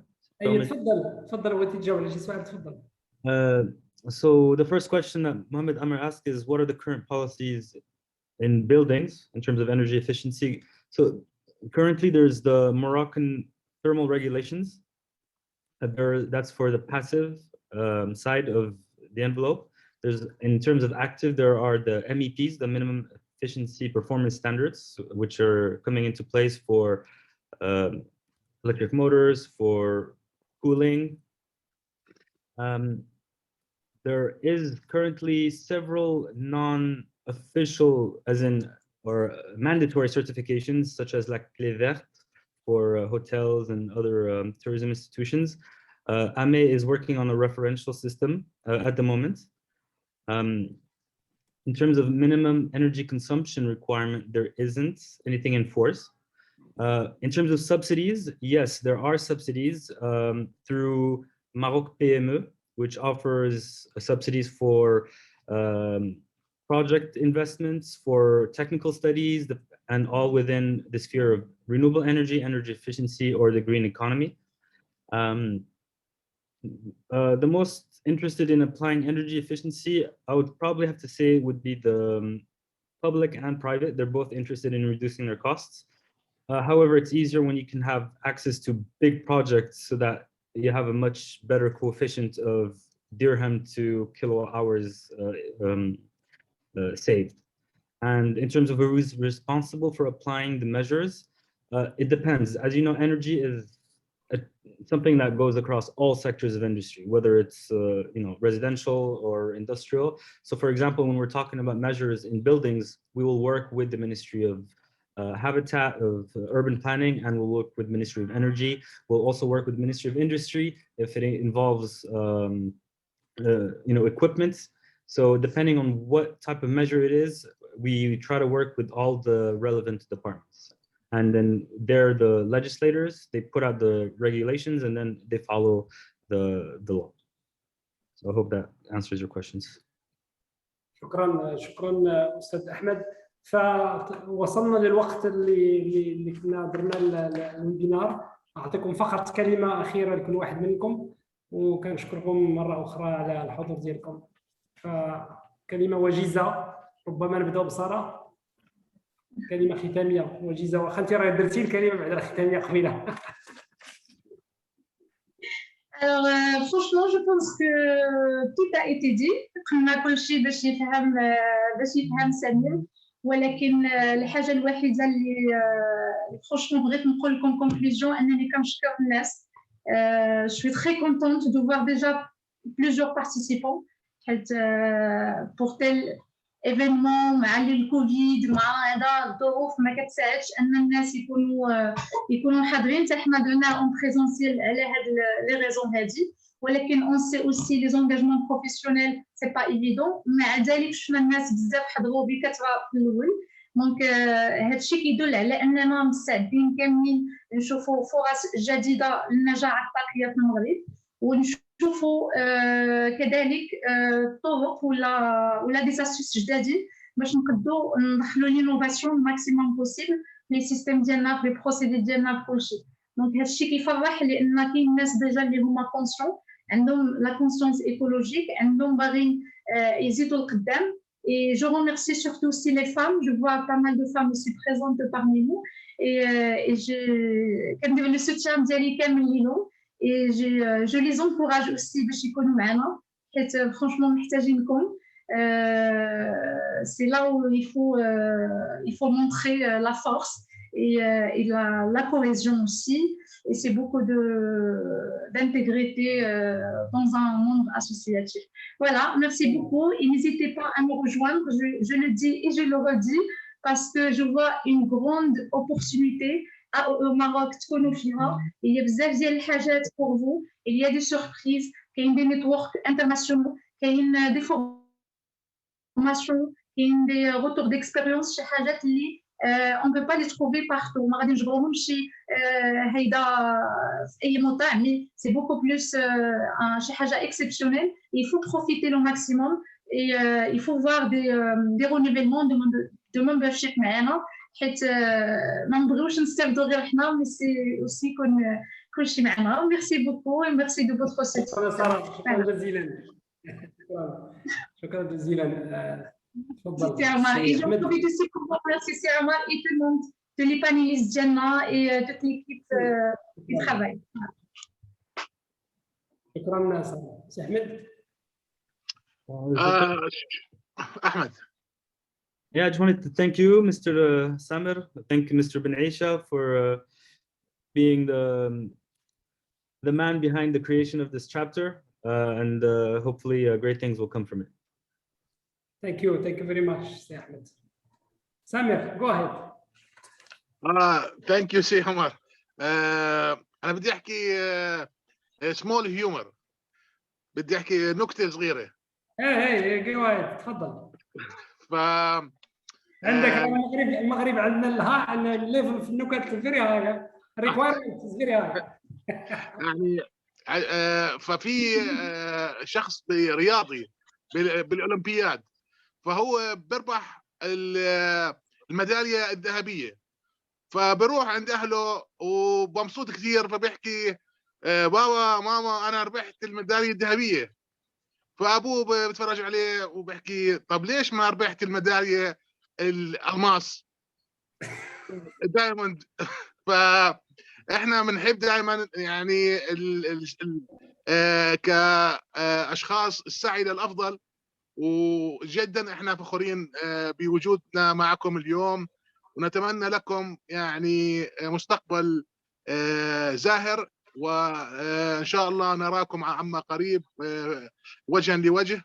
تفضل وانت تجاوب على شي سؤال، تفضل. So the first question that Mohamed Amer asked is, what are the current policies in buildings in terms of energy efficiency? So currently there's the Moroccan thermal regulations. That's for the passive side of the envelope. There's, in terms of active, there are the MEPs, the minimum efficiency performance standards, which are coming into place for electric motors, for cooling. There is currently several non-official, as in, or mandatory certifications, such as La Clé Verte for hotels and other tourism institutions. AME is working on a referential system at the moment. In terms of minimum energy consumption requirement, there isn't anything in force. In terms of subsidies, yes, there are subsidies through Maroc PME, which offers subsidies for project investments, for technical studies, and all within the sphere of renewable energy, energy efficiency, or the green economy. The most interested in applying energy efficiency, I would probably have to say, would be the public and private. They're both interested in reducing their costs. However, it's easier when you can have access to big projects so that you have a much better coefficient of dirham to kilowatt hours saved. And in terms of who is responsible for applying the measures, it depends. As you know, energy is something that goes across all sectors of industry, whether it's residential or industrial. So for example, when we're talking about measures in buildings, we will work with the Ministry of Habitat, of Urban Planning, and we'll work with Ministry of Energy. We'll also work with Ministry of Industry if it involves equipment. So depending on what type of measure it is, we try to work with all the relevant departments. And then they're the legislators, they put out the regulations, and then they follow the law. So I hope that answers your questions. شكرا أستاذ أحمد. فوصلنا للوقت اللي كنا درنا الويبينار. أعطيكم فقط كلمة أخيرة لكل واحد منكم، وكنشكركم مرة أخرى على الحضور ديالكم. فكلمة وجيزة، ربما نبدأ بسارة. كلمة ختامية وجيزة، واخا انت راه درتي الكلمة بعد الختامية قبيلة. Alors, franchement, je pense que tout a été dit. قلنا كل شيء باش يفهم سامر، ولكن الحاجة الوحيدة اللي franchement بغيت نقول لكم conclusion أنني كنشكر الناس. Je suis très contente de voir déjà plusieurs participants pour tel événement مع الكوفيد مع هذا الظروف ما كتساعدش ان الناس يكونوا حاضرين. حتى حنا درنا اون بريزونسيال على هاد لي ريزون هادي، ولكن اون سي اوسي لي زونغاجمون بروفيسيونيل سي با ايفيدون. مع ذلك شفنا الناس بزاف حضروا بكثره في الاول. دونك هادشي كيدل على اننا مستعدين كاملين نشوفوا فرص جديده للنجاح الطاقيه في المغرب، ونشوفوا كذلك طرق ولا دي اسيس جدادين باش نقدروا ندخلوا لينوفاسيون الماكسيموم بوسيبل لي سيستيم ديالنا في لي بروسيدي ديالنا في كلشي. دونك هادشي كيفرح لان كاين ناس ديجا اللي هما كونسيون، عندهم لا كونسيونس ايكولوجيك، عندهم باغيين يزيدوا القدام. Et je remercie surtout aussi les femmes. Je vois pas mal de femmes aussi présentes parmi nous. Et je le soutien ديالي كامل ليهم. Et je les encourage aussi باش يكونوا معنا، حيت franchement محتاجينكم. C'est là où il faut montrer la force et la cohésion aussi. Et c'est beaucoup d'intégrité dans un monde associatif. Voilà, merci beaucoup. Et n'hésitez pas à me rejoindre, je le dis et je le redis, parce que je vois une grande opportunité au Maroc تكونوا فيها. Il y a بزاف ديال الحاجات pour vous. Il y a des surprises, كاين des networks internationaux, كاين des formations, كاين des retours d'expérience، شي حاجات اللي on peut pas les trouver partout. ما غادي نجبروهم شي هيدا في اي موقع، mais c'est beaucoup plus شي حاجه exceptionnelle. Il faut profiter le maximum et il faut voir des renouvellements de membership معنا، حيت ما نبغيوش نستافدوا غير حنا، مي سي اوسي يكون كلشي معنا. ميرسي بوكو et merci de votre soutien. شكرا جزيلا. شكرا جزيلا. C'était Amar. Et j'en profite aussi pour remercier Amar et tout le monde, tous les panélistes Jenna et toute l'équipe qui travaille. شكرا سي أحمد. أحمد. Yeah, I just wanted to thank you, Mr. Samer. Thank you, Mr. Ben Aisha, for being the man behind the creation of this chapter, and hopefully great things will come from it. Thank you very much, سي أحمد. سامر, go ahead. Thank you, سي عمر. أنا بدي أحكي small humor. بدي أحكي نكتة صغيرة. Hey, go ahead. تفضل. عندك المغرب عندنا الليفل في النكت فيري هاي، ريكوايرمنت فيري هاي. يعني ففي شخص رياضي بالاولمبياد، فهو بربح الميداليه الذهبيه، فبروح عند اهله ومبسوط كثير، فبيحكي بابا ماما انا ربحت الميداليه الذهبيه. فابوه بيتفرج عليه وبيحكي طب ليش ما ربحت الميداليه الالماس دايموند؟ فاحنا بنحب دائما يعني كاشخاص السعي للافضل، وجدا احنا فخورين بوجودنا معكم اليوم، ونتمنى لكم يعني مستقبل زاهر وإن شاء الله نراكم عما قريب وجها لوجه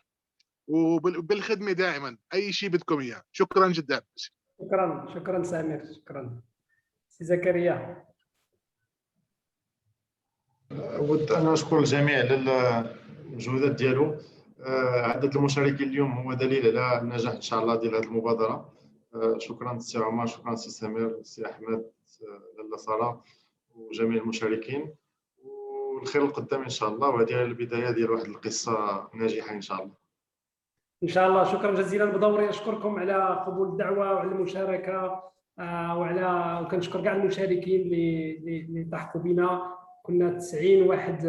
وبالخدمة دائما أي شيء بدكم إياه. شكرا جدا. شكرا سامر. شكرا سي زكريا. أود أن أشكر الجميع على المجهودات ديالو. عدد المشاركين اليوم هو دليل على النجاح إن شاء الله ديال هذه المبادرة. شكرا سي عمر، شكرا سي سمير، سي أحمد، لاله سارة وجميع المشاركين، والخير القدام إن شاء الله. وهذه البداية ديال واحد القصة ناجحة إن شاء الله. إن شاء الله. شكرا جزيلا. بدوري أشكركم على قبول الدعوة وعلى المشاركة وكنشكر كاع المشاركين اللي ضحكوا بنا. كنا 90 واحد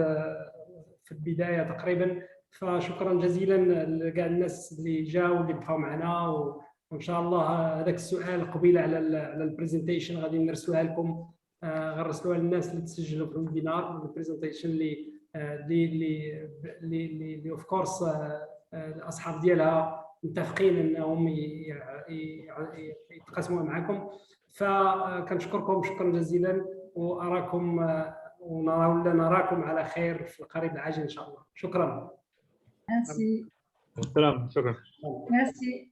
في البداية تقريبا، فشكرا جزيلا لكاع الناس اللي جاوا واللي بقاو معنا. وإن شاء الله هذاك السؤال قبيله على البرزنتيشن غادي نرسلوها لكم، غنرسلوها للناس اللي تسجلوا في الويبينار. البرزنتيشن اللي اوف كورس الاصحاب ديالها متفقين انهم يتقاسموها معكم. فكنشكركم شكرا جزيلا، واراكم نراكم على خير في القريب العاجل ان شاء الله. شكرا. Merci. شكرا. Merci.